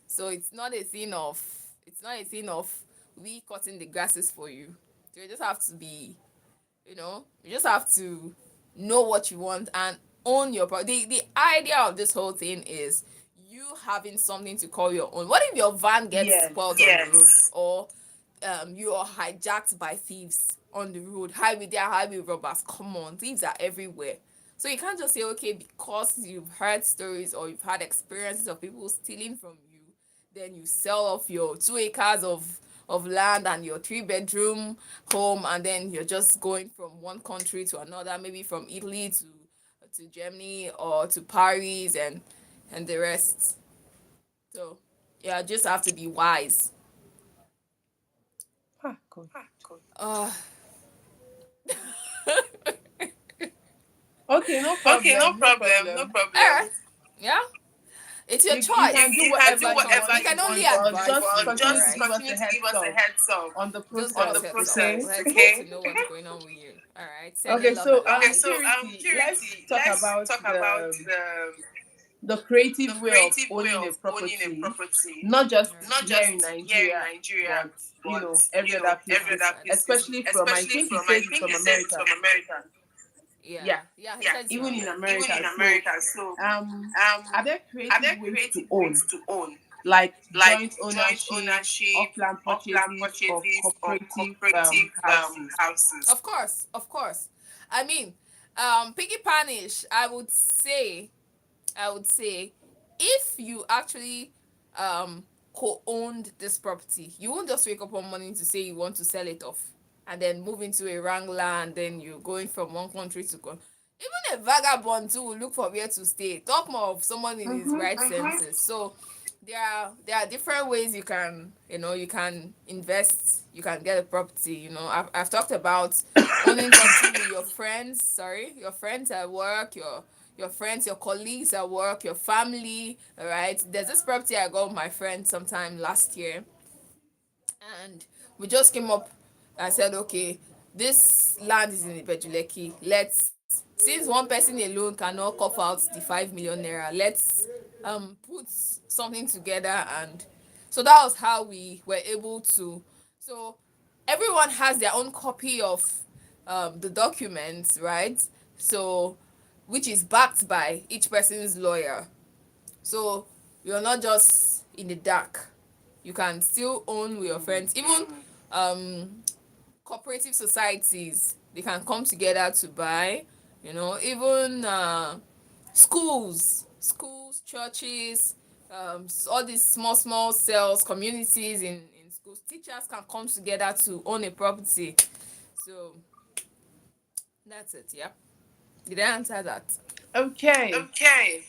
Speaker 3: So it's not a thing of we cutting the grasses for you. So you just have to be, you just have to know what you want and own your the idea of this whole thing is you having something to call your own. What if your van gets
Speaker 1: Yes.
Speaker 3: spoiled on the road, or you are hijacked by thieves on the road? Highway robbers, come on, thieves are everywhere. So you can't just say, okay, because you've heard stories or you've had experiences of people stealing from you, then you sell off your 2 acres of land and your 3 bedroom home, and then you're just going from one country to another, maybe from Italy to Germany or to Paris and the rest. So yeah, just have to be wise.
Speaker 1: Ah, God.
Speaker 3: Uh
Speaker 1: Okay, no
Speaker 4: Okay, no
Speaker 1: problem. No
Speaker 4: problem, no
Speaker 1: problem.
Speaker 4: problem.
Speaker 3: Alright. Yeah. It's your
Speaker 1: You
Speaker 3: choice.
Speaker 1: can do
Speaker 4: You can do
Speaker 1: whatever you
Speaker 4: whatever
Speaker 1: want.
Speaker 3: We can
Speaker 4: you
Speaker 3: only
Speaker 4: want,
Speaker 1: But
Speaker 3: advise
Speaker 1: just
Speaker 3: you,
Speaker 4: but
Speaker 1: continue
Speaker 4: just
Speaker 1: to
Speaker 3: alright?
Speaker 1: give us
Speaker 4: continue
Speaker 1: a
Speaker 4: to give
Speaker 1: heads
Speaker 4: us a
Speaker 1: up
Speaker 4: heads up
Speaker 1: on the
Speaker 3: Just
Speaker 1: process.
Speaker 3: give
Speaker 4: on
Speaker 3: us
Speaker 4: the
Speaker 3: heads
Speaker 1: Okay.
Speaker 3: up.
Speaker 4: process.
Speaker 3: Let's
Speaker 4: Okay.
Speaker 3: get to know what's going on with you. Alright.
Speaker 1: Okay.
Speaker 3: Sending love
Speaker 1: So
Speaker 3: and
Speaker 4: Okay,
Speaker 3: light.
Speaker 4: so
Speaker 1: Purity, let's
Speaker 4: Purity,
Speaker 1: talk
Speaker 4: let's
Speaker 1: about
Speaker 4: talk about
Speaker 1: the
Speaker 4: the
Speaker 1: creative way of
Speaker 4: creative way
Speaker 1: owning a
Speaker 4: of owning a
Speaker 1: property,
Speaker 4: property,
Speaker 1: not just
Speaker 3: Alright.
Speaker 4: not
Speaker 1: here in
Speaker 4: just here in
Speaker 1: Nigeria,
Speaker 4: Nigeria,
Speaker 1: but
Speaker 4: but
Speaker 1: every other
Speaker 4: every
Speaker 1: places,
Speaker 4: other places,
Speaker 1: especially from I
Speaker 4: especially
Speaker 1: think he
Speaker 4: from
Speaker 1: says it's from America.
Speaker 4: America.
Speaker 3: Yeah.
Speaker 1: Yeah,
Speaker 3: Yeah, he
Speaker 4: Yeah,
Speaker 3: said it's from
Speaker 1: even in
Speaker 3: America.
Speaker 4: even in
Speaker 1: America. So,
Speaker 4: America. So,
Speaker 1: um, are
Speaker 4: um,
Speaker 1: there
Speaker 4: are
Speaker 1: creative
Speaker 4: there
Speaker 1: ways to
Speaker 4: creative
Speaker 1: own,
Speaker 4: ways to own,
Speaker 1: like
Speaker 4: like
Speaker 1: joint
Speaker 4: joint
Speaker 1: ownership,
Speaker 4: ownership,
Speaker 1: off-land
Speaker 4: off-land
Speaker 1: purchases, or
Speaker 4: purchases, or
Speaker 1: cooperative
Speaker 4: cooperative
Speaker 1: houses?
Speaker 4: houses?
Speaker 3: Of course, of course. I mean, Piggy Panish, I would say if you actually co-owned this property, you won't just wake up one morning to say you want to sell it off and then move into a wrangler, and then you're going from one country to even a vagabond too will look for where to stay. Talk more of someone in his
Speaker 1: Mm-hmm.
Speaker 3: right senses. So there are different ways you can invest, you can get a property. I've talked about owning property with your friends at work, your friends, your colleagues at work, your family. All right, there's this property I got with my friend sometime last year, and we just came up and said, okay, this land is in Ibejuleki. Since one person alone cannot cough out the 5 million naira, let's put something together. And so that was how we were able to. So everyone has their own copy of the documents, right? So which is backed by each person's lawyer. So you're not just in the dark. You can still own with your friends. Even um cooperative societies, they can come together to buy. Even churches, all these small cells, communities in schools, teachers can come together to own a property. So that's it. Yeah. Did I answer that?
Speaker 1: Okay.
Speaker 4: Okay.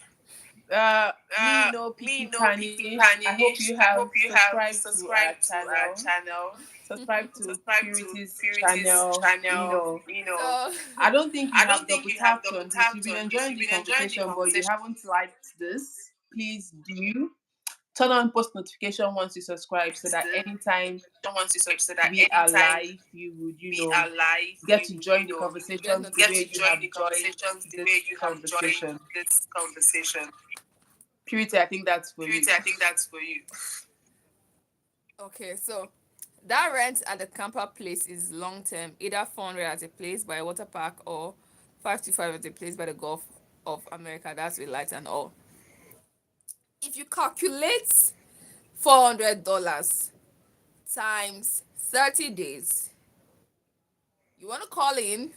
Speaker 1: Me no
Speaker 4: Me
Speaker 1: Piki
Speaker 4: no Piki
Speaker 1: Panish. I hope
Speaker 4: Panish.
Speaker 1: you
Speaker 4: I
Speaker 1: have
Speaker 4: hope you have
Speaker 1: subscribed to our
Speaker 4: subscribed to our
Speaker 1: channel.
Speaker 4: channel.
Speaker 1: Subscribe to
Speaker 4: Subscribe to
Speaker 1: Purity's
Speaker 4: Purity's
Speaker 1: channel.
Speaker 4: channel.
Speaker 3: So
Speaker 1: I don't think you
Speaker 4: I don't
Speaker 1: have
Speaker 4: think
Speaker 1: double
Speaker 4: you have
Speaker 1: tapped
Speaker 4: double
Speaker 1: on this. You've
Speaker 4: tapped
Speaker 1: been
Speaker 4: on this.
Speaker 1: enjoying
Speaker 4: You've
Speaker 1: the
Speaker 4: been enjoying the
Speaker 1: conversation, but you
Speaker 4: conversation.
Speaker 1: haven't liked this. Please do turn on post notification once you subscribe, so that anytime
Speaker 4: Once you subscribe, so that
Speaker 1: we are
Speaker 4: anytime
Speaker 1: live, you would,
Speaker 4: we are live,
Speaker 1: get to join the
Speaker 3: get
Speaker 1: conversations the
Speaker 4: get
Speaker 1: way
Speaker 4: to
Speaker 1: you
Speaker 3: notification.
Speaker 4: join
Speaker 1: have
Speaker 4: the
Speaker 1: joined
Speaker 4: conversations the
Speaker 1: this
Speaker 4: way you have joined
Speaker 1: conversation.
Speaker 4: this conversation.
Speaker 1: Purity, I think that's for you.
Speaker 4: Purity, I think that's for you.
Speaker 3: Okay, so that rent at the camper place is long term, either 400 at a place by a water park or 5 to 5 at a place by the Gulf of America. That's with lights and all. If you calculate $400 times 30 days, you want to call in?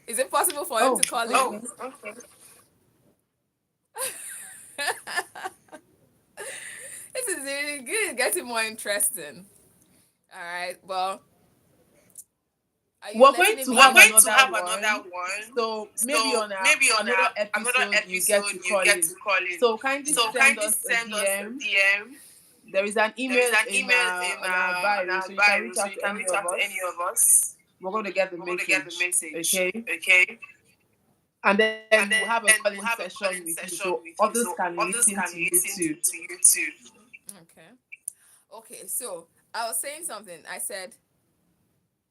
Speaker 3: Is it possible for him
Speaker 1: Oh,
Speaker 3: to call in?
Speaker 1: okay.
Speaker 4: Okay.
Speaker 3: This is really good. It's getting more interesting. All right. Well, are you
Speaker 1: We're going
Speaker 3: letting
Speaker 1: to
Speaker 3: me?
Speaker 1: have
Speaker 4: We're going to have
Speaker 1: another
Speaker 4: another
Speaker 1: one.
Speaker 4: one.
Speaker 1: So maybe on
Speaker 4: maybe on
Speaker 1: another
Speaker 4: another
Speaker 1: episode you get
Speaker 4: episode
Speaker 1: to
Speaker 4: you
Speaker 1: call
Speaker 4: get
Speaker 1: in.
Speaker 4: to call in.
Speaker 1: So kindly
Speaker 4: So
Speaker 1: send
Speaker 4: kindly
Speaker 1: us a
Speaker 4: send us a
Speaker 1: DM.
Speaker 4: DM.
Speaker 1: There is an
Speaker 4: There is
Speaker 1: email
Speaker 4: an email in
Speaker 1: on our bio,
Speaker 4: on our
Speaker 1: so you can
Speaker 4: bio,
Speaker 1: reach
Speaker 4: so
Speaker 1: out
Speaker 4: you
Speaker 1: to
Speaker 4: can
Speaker 1: any
Speaker 4: reach
Speaker 1: of
Speaker 4: out to
Speaker 1: us.
Speaker 4: any of us.
Speaker 1: We're going to get the
Speaker 4: We're going to get the
Speaker 1: message.
Speaker 4: message.
Speaker 1: Okay.
Speaker 4: Okay.
Speaker 1: And then
Speaker 4: And
Speaker 1: we'll
Speaker 4: then
Speaker 1: have a
Speaker 4: we'll
Speaker 1: calling
Speaker 4: have a
Speaker 1: session
Speaker 4: calling
Speaker 1: with you,
Speaker 4: session
Speaker 1: so
Speaker 4: with you,
Speaker 1: others
Speaker 4: so
Speaker 1: can
Speaker 4: others
Speaker 1: listen
Speaker 4: can
Speaker 1: to you
Speaker 4: listen
Speaker 1: too.
Speaker 4: to you too.
Speaker 3: Okay. Okay. So I was saying something. I said,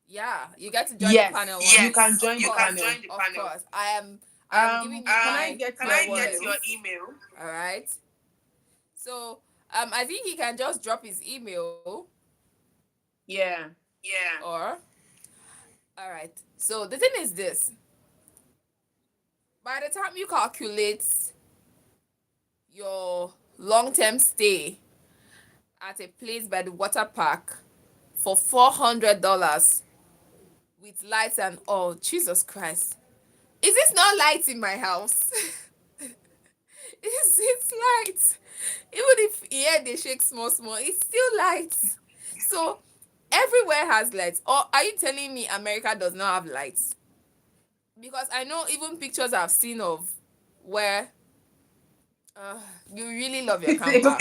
Speaker 3: yeah, you get to join the
Speaker 1: Yes,
Speaker 3: panel.
Speaker 1: you
Speaker 3: once.
Speaker 1: can join
Speaker 3: Of
Speaker 1: the
Speaker 3: course,
Speaker 1: panel.
Speaker 4: join the
Speaker 3: Of
Speaker 4: panel.
Speaker 3: course, I am giving you
Speaker 1: Can
Speaker 3: my
Speaker 1: I get
Speaker 4: Can
Speaker 1: your
Speaker 4: I
Speaker 3: my
Speaker 4: get
Speaker 1: email?
Speaker 4: your
Speaker 3: words.
Speaker 4: email?
Speaker 3: All right. So I think he can just drop his email
Speaker 1: Yeah.
Speaker 4: Yeah.
Speaker 3: or. All right. So the thing is this. By the time you calculate your long-term stay at a place by the water park for $400 with lights and all, Jesus Christ, is this not lights in my house? It's lights. Even if here they shake small, it's still lights. So everywhere has lights. Or are you telling me America does not have lights? Because I know even pictures I've seen of where you really love your camper.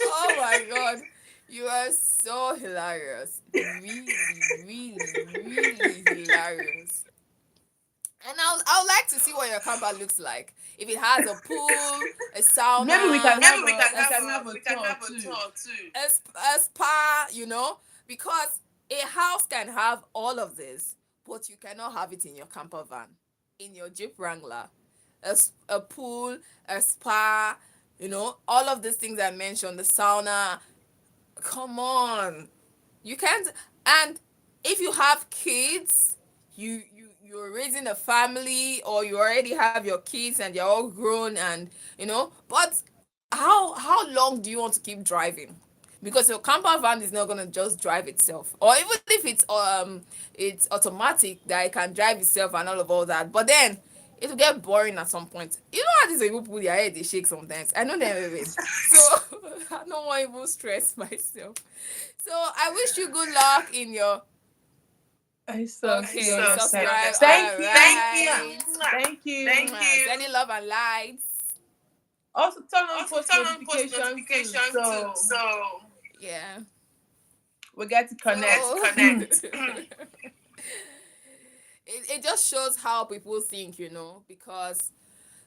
Speaker 3: Oh my god. You are so hilarious. Really, really, really hilarious. And I would like to see what your camper looks like. If it has a pool, a sauna,
Speaker 1: Maybe we can have
Speaker 4: Maybe we can
Speaker 1: a
Speaker 4: have a
Speaker 1: tour too.
Speaker 4: tour too.
Speaker 3: a spa, because a house can have all of this, but you cannot have it in your camper van, in your Jeep Wrangler. A pool, a spa, all of these things I mentioned, the sauna. Come on. You can't. And if you have kids, you're raising a family, or you already have your kids and they're all grown, and but how long do you want to keep driving? Because your camper van is not going to just drive itself, or even if it's automatic that it can drive itself and all that, but then it will get boring at some point. You know how these people put their head, they shake sometimes. I know them very well. So I don't want to even stress myself. So I wish you good luck in your
Speaker 1: I saw.
Speaker 3: okay,
Speaker 1: Your
Speaker 3: subscribe.
Speaker 1: Thank you.
Speaker 3: Alright.
Speaker 1: Thank you.
Speaker 4: Thank you.
Speaker 3: Sending love and lights.
Speaker 1: Also turn on
Speaker 4: Also
Speaker 1: post
Speaker 4: turn on post
Speaker 1: notifications
Speaker 4: notifications
Speaker 1: too.
Speaker 4: too. So
Speaker 3: Yeah.
Speaker 1: We get to connect.
Speaker 3: So-
Speaker 4: connect.
Speaker 3: it just shows how people think, because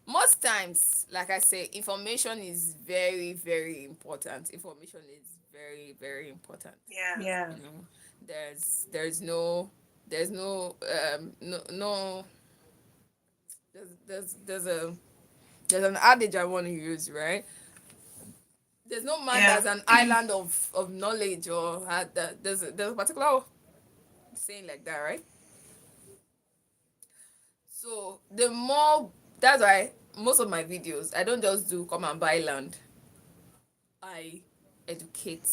Speaker 3: most times, like I say, information is very, very important. Information is very, very important.
Speaker 4: Yeah.
Speaker 3: There's no no there's an adage I want to use, right? There's no man
Speaker 4: Yeah.
Speaker 3: that's an island of knowledge, or there's a particular saying like that, right? So the more, that's why most of my videos, I don't just do come and buy land. I educate,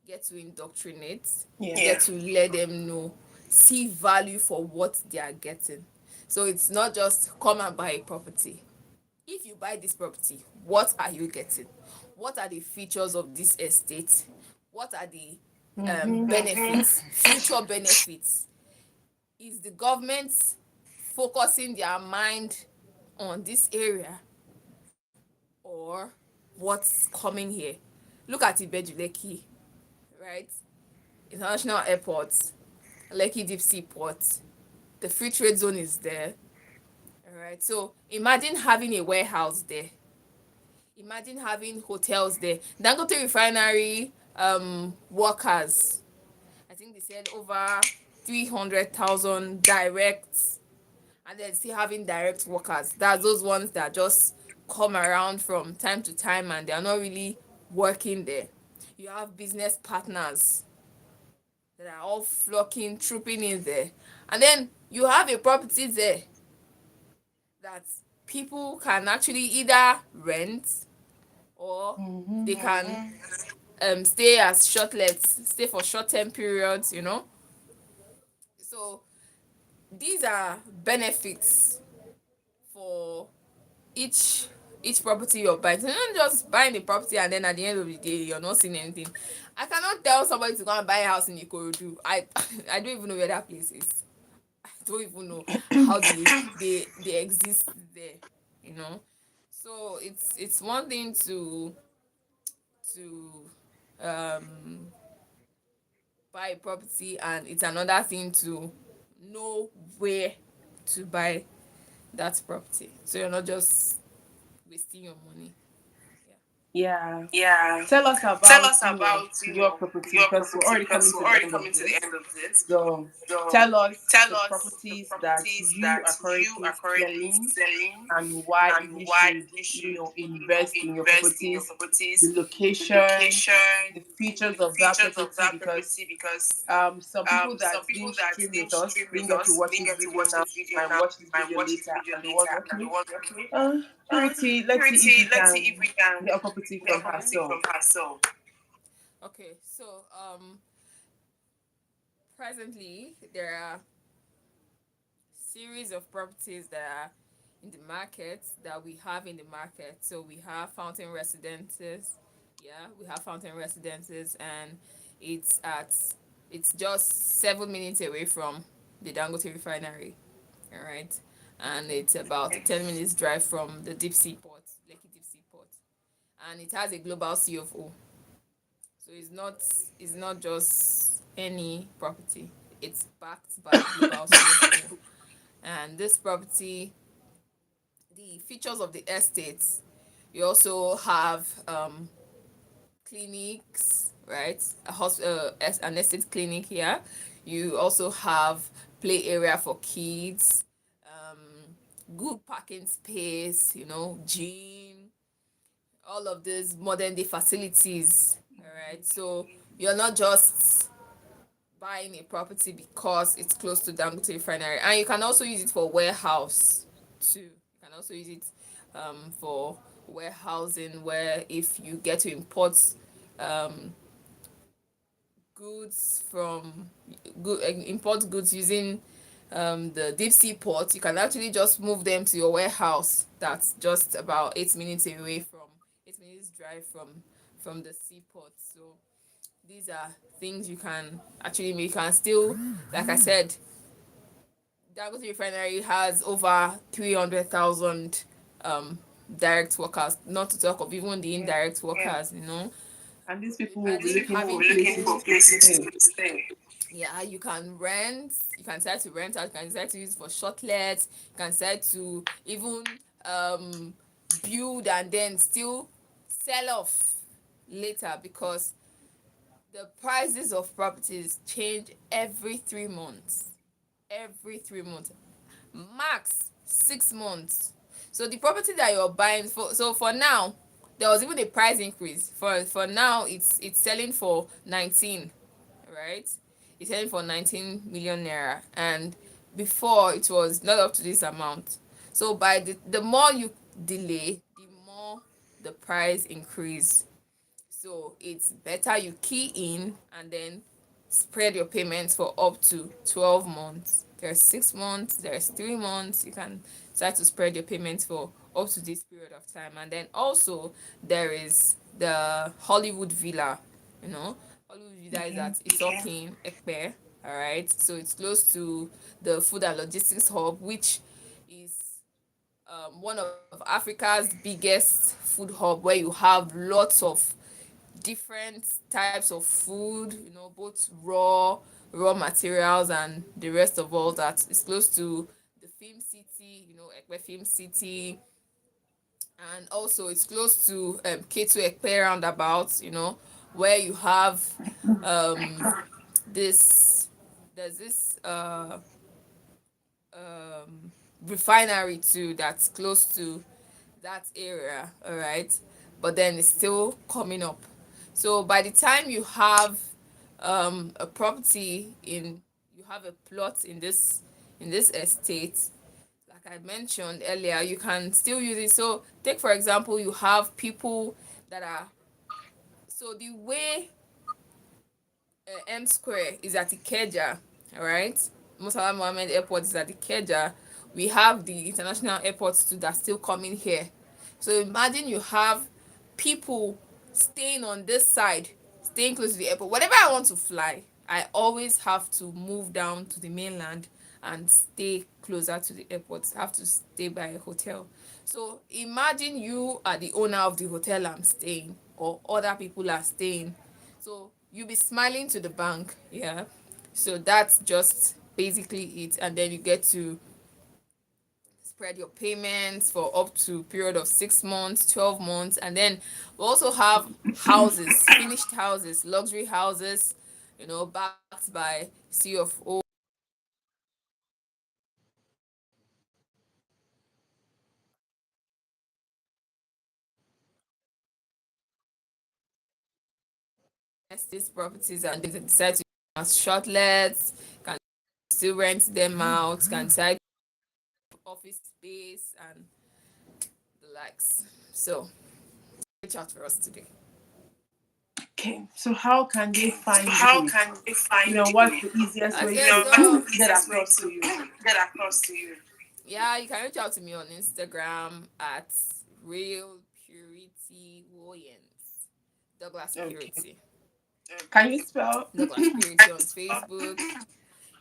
Speaker 3: get to indoctrinate,
Speaker 1: Yeah.
Speaker 3: get to let them know, see value for what they are getting. So it's not just come and buy a property. If you buy this property, what are you getting? What are the features of this estate? What are the benefits, future benefits? Is the government focusing their mind on this area, or what's coming here? Look at Ibeju Lekki, right? International airport, Lekki Deep Sea Port, the free trade zone is there. All right. So imagine having a warehouse there. Imagine having hotels there. Dangote Refinery workers, I think they said over 300,000 direct, and then still having direct workers. That's those ones that just come around from time to time and they are not really working there. You have business partners that are all flocking, trooping in there. And then you have a property there that people can actually either rent, or they can stay as shortlets, stay for short-term periods, you know. So these are benefits for each each property you're buying. So you're not just buying the property and then at the end of the day you're not seeing anything. I cannot tell somebody to go and buy a house in Ikorodu. I don't even know where that place is. I don't even know how they exist there, you know. So it's one thing to um buy a property, and it's another thing to know where to buy that property, so you're not just wasting your money.
Speaker 1: Yeah.
Speaker 4: Yeah.
Speaker 1: Tell us
Speaker 4: Tell
Speaker 1: about
Speaker 4: us about
Speaker 1: your property,
Speaker 4: your
Speaker 1: because we're
Speaker 4: property,
Speaker 1: already
Speaker 4: because
Speaker 1: coming to
Speaker 4: we're
Speaker 1: the
Speaker 4: already
Speaker 1: end of
Speaker 4: coming to the
Speaker 1: this.
Speaker 4: end of this.
Speaker 1: So
Speaker 4: So
Speaker 1: tell us
Speaker 4: tell
Speaker 1: the
Speaker 4: us the
Speaker 1: properties that
Speaker 4: properties
Speaker 1: you
Speaker 4: that
Speaker 1: are
Speaker 4: you
Speaker 1: currently
Speaker 4: are currently
Speaker 1: selling
Speaker 4: selling
Speaker 1: and why
Speaker 4: and
Speaker 1: we
Speaker 4: why
Speaker 1: should,
Speaker 4: we should,
Speaker 1: invest in your
Speaker 4: invest in your
Speaker 1: properties, the
Speaker 4: properties, the
Speaker 1: location,
Speaker 4: location,
Speaker 1: the features
Speaker 4: the
Speaker 1: of that
Speaker 4: features of
Speaker 1: property.
Speaker 4: that
Speaker 1: Because
Speaker 4: property, because
Speaker 1: some people
Speaker 4: some
Speaker 1: that
Speaker 4: people
Speaker 1: didn't
Speaker 4: that
Speaker 1: stream
Speaker 4: didn't
Speaker 1: with us
Speaker 4: stream
Speaker 1: didn't
Speaker 4: with
Speaker 1: get to
Speaker 4: us
Speaker 1: watch
Speaker 4: didn't
Speaker 1: this
Speaker 4: get to
Speaker 1: video
Speaker 4: watch
Speaker 1: now,
Speaker 4: this video
Speaker 1: might
Speaker 4: now,
Speaker 1: watch this
Speaker 4: might
Speaker 1: video
Speaker 4: watch this
Speaker 1: later
Speaker 4: video
Speaker 1: and be
Speaker 4: later
Speaker 1: wondering,
Speaker 4: and be
Speaker 1: okay,
Speaker 4: wondering, okay,
Speaker 1: Purity, let's see if we
Speaker 4: Purity, let's see if
Speaker 1: can
Speaker 4: we can
Speaker 1: get a property
Speaker 4: get a
Speaker 1: from
Speaker 4: property
Speaker 1: herself.
Speaker 4: from herself.
Speaker 3: Okay, so presently there are series of properties that are in the market, that we have in the market. So we have Fountain Residences. Yeah, we have Fountain Residences, and it's at it's just 7 minutes away from the Dangote Refinery. All right, and it's about a 10 minutes drive from the deep sea port, Lekki Deep Sea Port, and it has a global CFO. So it's not just any property. It's backed by global CFO. And this property, the features of the estate, you also have clinics, right? An estate clinic here. You also have play area for kids, good parking space, gym, all of these modern day facilities. All right. So you're not just buying a property because it's close to Dangote Refinery, and you can also use it for warehouse too. You can also use it for warehousing, where if you get to import um, goods from import goods using the deep sea port, you can actually just move them to your warehouse. That's just about 8 minutes away from 8 minutes drive from the seaport. So these are things you can actually make. And still, like I said, Dangote Refinery has over 300,000 direct workers, not to talk of even the indirect workers,
Speaker 1: And these
Speaker 3: So
Speaker 1: people will be
Speaker 3: imagine
Speaker 1: looking
Speaker 3: having
Speaker 1: for
Speaker 4: Looking
Speaker 1: places
Speaker 4: for
Speaker 3: people.
Speaker 1: to
Speaker 4: places
Speaker 1: stay.
Speaker 4: to stay.
Speaker 3: Yeah, you can decide to rent out, you can decide to use for shortlets, you can decide to even um build and then still sell off later, because the prices of properties change every 3 months. Every 3 months, max 6 months. So the property that you're buying for, so for now, there was even a price increase. For now, it's selling for 19, right? It's selling for 19 million naira, and before it was not up to this amount. So by the more you delay, the more the price increase. So it's better you key in and then spread your payments for up to 12 months. There's 6 months, there's 3 months. You can start to spread your payments for up to this period of time. And then also there is the Hollywood Villa, Hollywood Villa is at Itokin, Ekpe. All right, so it's close to the Food and Logistics Hub, which is one of Africa's biggest food hub, where you have lots of different types of food, both raw materials and the rest of all that. It's close to the film city, Ekpe Film City, and also it's close to Ketu Ekpe roundabout, where you have um this there's this refinery too that's close to that area, all right? But then it's still coming up. So by the time a property in you have a plot in this estate, like I mentioned earlier, you can still use it. So take for example, you have people that are so the way M Square is at Ikeja, all right? Murtala Mohammed Airport is at Ikeja. We have the international airports too that's still coming here. So imagine you have people staying on this side, staying close to the airport. Whenever I want to fly, I always have to move down to the mainland and stay closer to the airport. I have to stay by a hotel. So imagine you are the owner of the hotel I'm staying, or other people are staying. So you'll be smiling to the bank, yeah. So that's just basically it. And then you get to spread your payments for up to period of 6 months, 12 months. And then we also have houses, finished houses, luxury houses, backed by CFO. These properties, and they decide to as shortlets, can still rent them out, can decide office space and the likes. So reach out for us today.
Speaker 1: Okay, so how can they
Speaker 4: So
Speaker 1: find
Speaker 4: how
Speaker 1: you?
Speaker 4: can they find
Speaker 1: What's
Speaker 4: you?
Speaker 1: the easiest way
Speaker 3: Okay,
Speaker 1: to
Speaker 3: so
Speaker 1: get across to you?
Speaker 4: Get across to you.
Speaker 3: yeah, you can reach out to me on Instagram at Real Purity Williams. Douglas
Speaker 1: Okay.
Speaker 3: Purity.
Speaker 1: Can you spell?
Speaker 3: Douglas Purity on Facebook.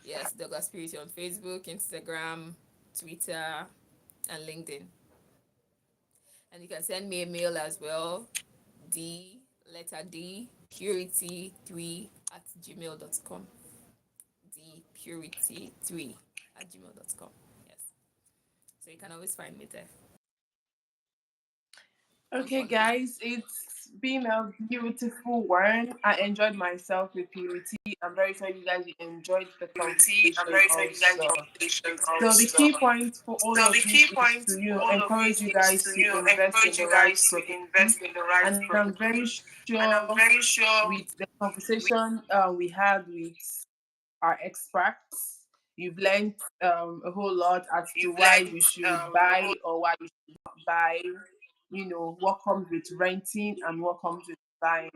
Speaker 3: Yes, Douglas Purity on Facebook, Instagram, Twitter, and LinkedIn. And you can send me a mail as well. Letter D, purity3 at gmail.com. Dpurity3 at gmail.com. Yes. So you can always find me there. Don't
Speaker 1: Okay,
Speaker 3: forget.
Speaker 1: guys, it's been a beautiful one. I enjoyed myself with Purity. I'm very sure you guys enjoyed the
Speaker 4: Purity. I'm
Speaker 1: conversation
Speaker 4: very sure you guys
Speaker 1: also.
Speaker 4: conversation
Speaker 1: So the
Speaker 4: also.
Speaker 1: key point for all
Speaker 4: So
Speaker 1: of
Speaker 4: the
Speaker 1: it
Speaker 4: key
Speaker 1: is
Speaker 4: point
Speaker 1: to
Speaker 4: for all of
Speaker 1: encourage
Speaker 4: it
Speaker 1: you
Speaker 4: is
Speaker 1: guys
Speaker 4: to
Speaker 1: to invest in
Speaker 4: encourage
Speaker 1: the
Speaker 4: you
Speaker 1: right
Speaker 4: guys to
Speaker 1: property.
Speaker 4: invest in the right
Speaker 1: And I'm very
Speaker 4: property. And I'm
Speaker 1: sure
Speaker 4: very sure
Speaker 1: with the conversation we had with our experts, you've learned a whole lot as to
Speaker 4: you've
Speaker 1: why
Speaker 4: learned
Speaker 1: you should
Speaker 4: a
Speaker 1: buy
Speaker 4: whole
Speaker 1: or why you should not buy, what comes with renting and what comes with buying.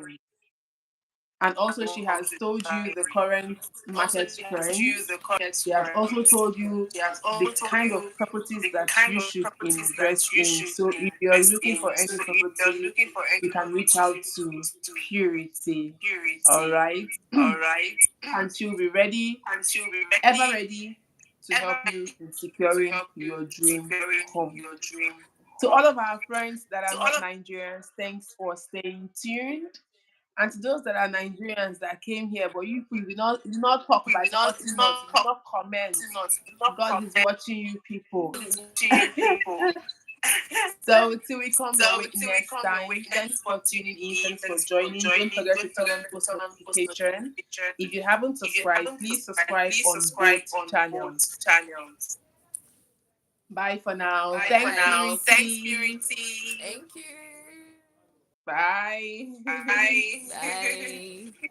Speaker 1: And also,
Speaker 4: what
Speaker 1: she
Speaker 4: comes
Speaker 1: has
Speaker 4: with
Speaker 1: told you
Speaker 4: buying.
Speaker 1: the current
Speaker 4: Also,
Speaker 1: market
Speaker 4: she has told you
Speaker 1: trends.
Speaker 4: the current
Speaker 1: She has also
Speaker 4: trends.
Speaker 1: told you
Speaker 4: She has
Speaker 1: the
Speaker 4: also told
Speaker 1: kind of
Speaker 4: you
Speaker 1: properties
Speaker 4: the
Speaker 1: that
Speaker 4: kind
Speaker 1: you
Speaker 4: of
Speaker 1: should
Speaker 4: properties that
Speaker 1: invest
Speaker 4: you
Speaker 1: in.
Speaker 4: should
Speaker 1: So, if you're
Speaker 4: invest
Speaker 1: looking
Speaker 4: in.
Speaker 1: for any
Speaker 4: So if you're
Speaker 1: property,
Speaker 4: looking for
Speaker 1: you
Speaker 4: any
Speaker 1: can reach out
Speaker 4: property,
Speaker 1: to
Speaker 4: to
Speaker 1: Purity. All
Speaker 4: Purity.
Speaker 1: right.
Speaker 4: All right.
Speaker 1: And she'll be ready,
Speaker 4: And she'll be
Speaker 1: ever
Speaker 4: ready,
Speaker 1: ready to
Speaker 4: ever
Speaker 1: help you
Speaker 4: ready
Speaker 1: in
Speaker 4: to
Speaker 1: securing
Speaker 4: help you
Speaker 1: your
Speaker 4: in
Speaker 1: dream
Speaker 4: securing
Speaker 1: home.
Speaker 4: your dream
Speaker 1: To
Speaker 4: home.
Speaker 1: all of our friends that are
Speaker 4: So all
Speaker 1: not
Speaker 4: of
Speaker 1: Nigerians, thanks for staying tuned. And to those that are Nigerians that came here, but you did not talk
Speaker 4: you
Speaker 1: by
Speaker 4: do not
Speaker 1: supporting us, you did not comment.
Speaker 4: do not
Speaker 1: God is
Speaker 4: comment
Speaker 1: watching you people.
Speaker 4: to you people.
Speaker 1: So till we come your
Speaker 4: So
Speaker 1: way
Speaker 4: till we
Speaker 1: next
Speaker 4: come your way
Speaker 1: time, thanks
Speaker 4: next for
Speaker 1: for tuning
Speaker 4: tuning
Speaker 1: in,
Speaker 4: in,
Speaker 1: thanks for
Speaker 4: thanks for
Speaker 1: joining. Don't
Speaker 4: joining.
Speaker 1: forget to
Speaker 4: Don't
Speaker 1: turn
Speaker 4: forget
Speaker 1: on
Speaker 4: to
Speaker 1: post
Speaker 4: turn on post
Speaker 1: notification.
Speaker 4: notification.
Speaker 1: If you haven't
Speaker 4: If you
Speaker 1: subscribed,
Speaker 4: haven't
Speaker 1: please
Speaker 4: subscribed,
Speaker 1: subscribe
Speaker 4: please
Speaker 1: on
Speaker 4: subscribe
Speaker 1: both
Speaker 4: on
Speaker 1: channels.
Speaker 4: both channels.
Speaker 1: Bye for now.
Speaker 4: Bye for
Speaker 1: Thanks,
Speaker 4: now. Thanks,
Speaker 1: Purity.
Speaker 4: Purity.
Speaker 3: Thank you.
Speaker 1: Bye.
Speaker 4: Bye.
Speaker 3: Bye.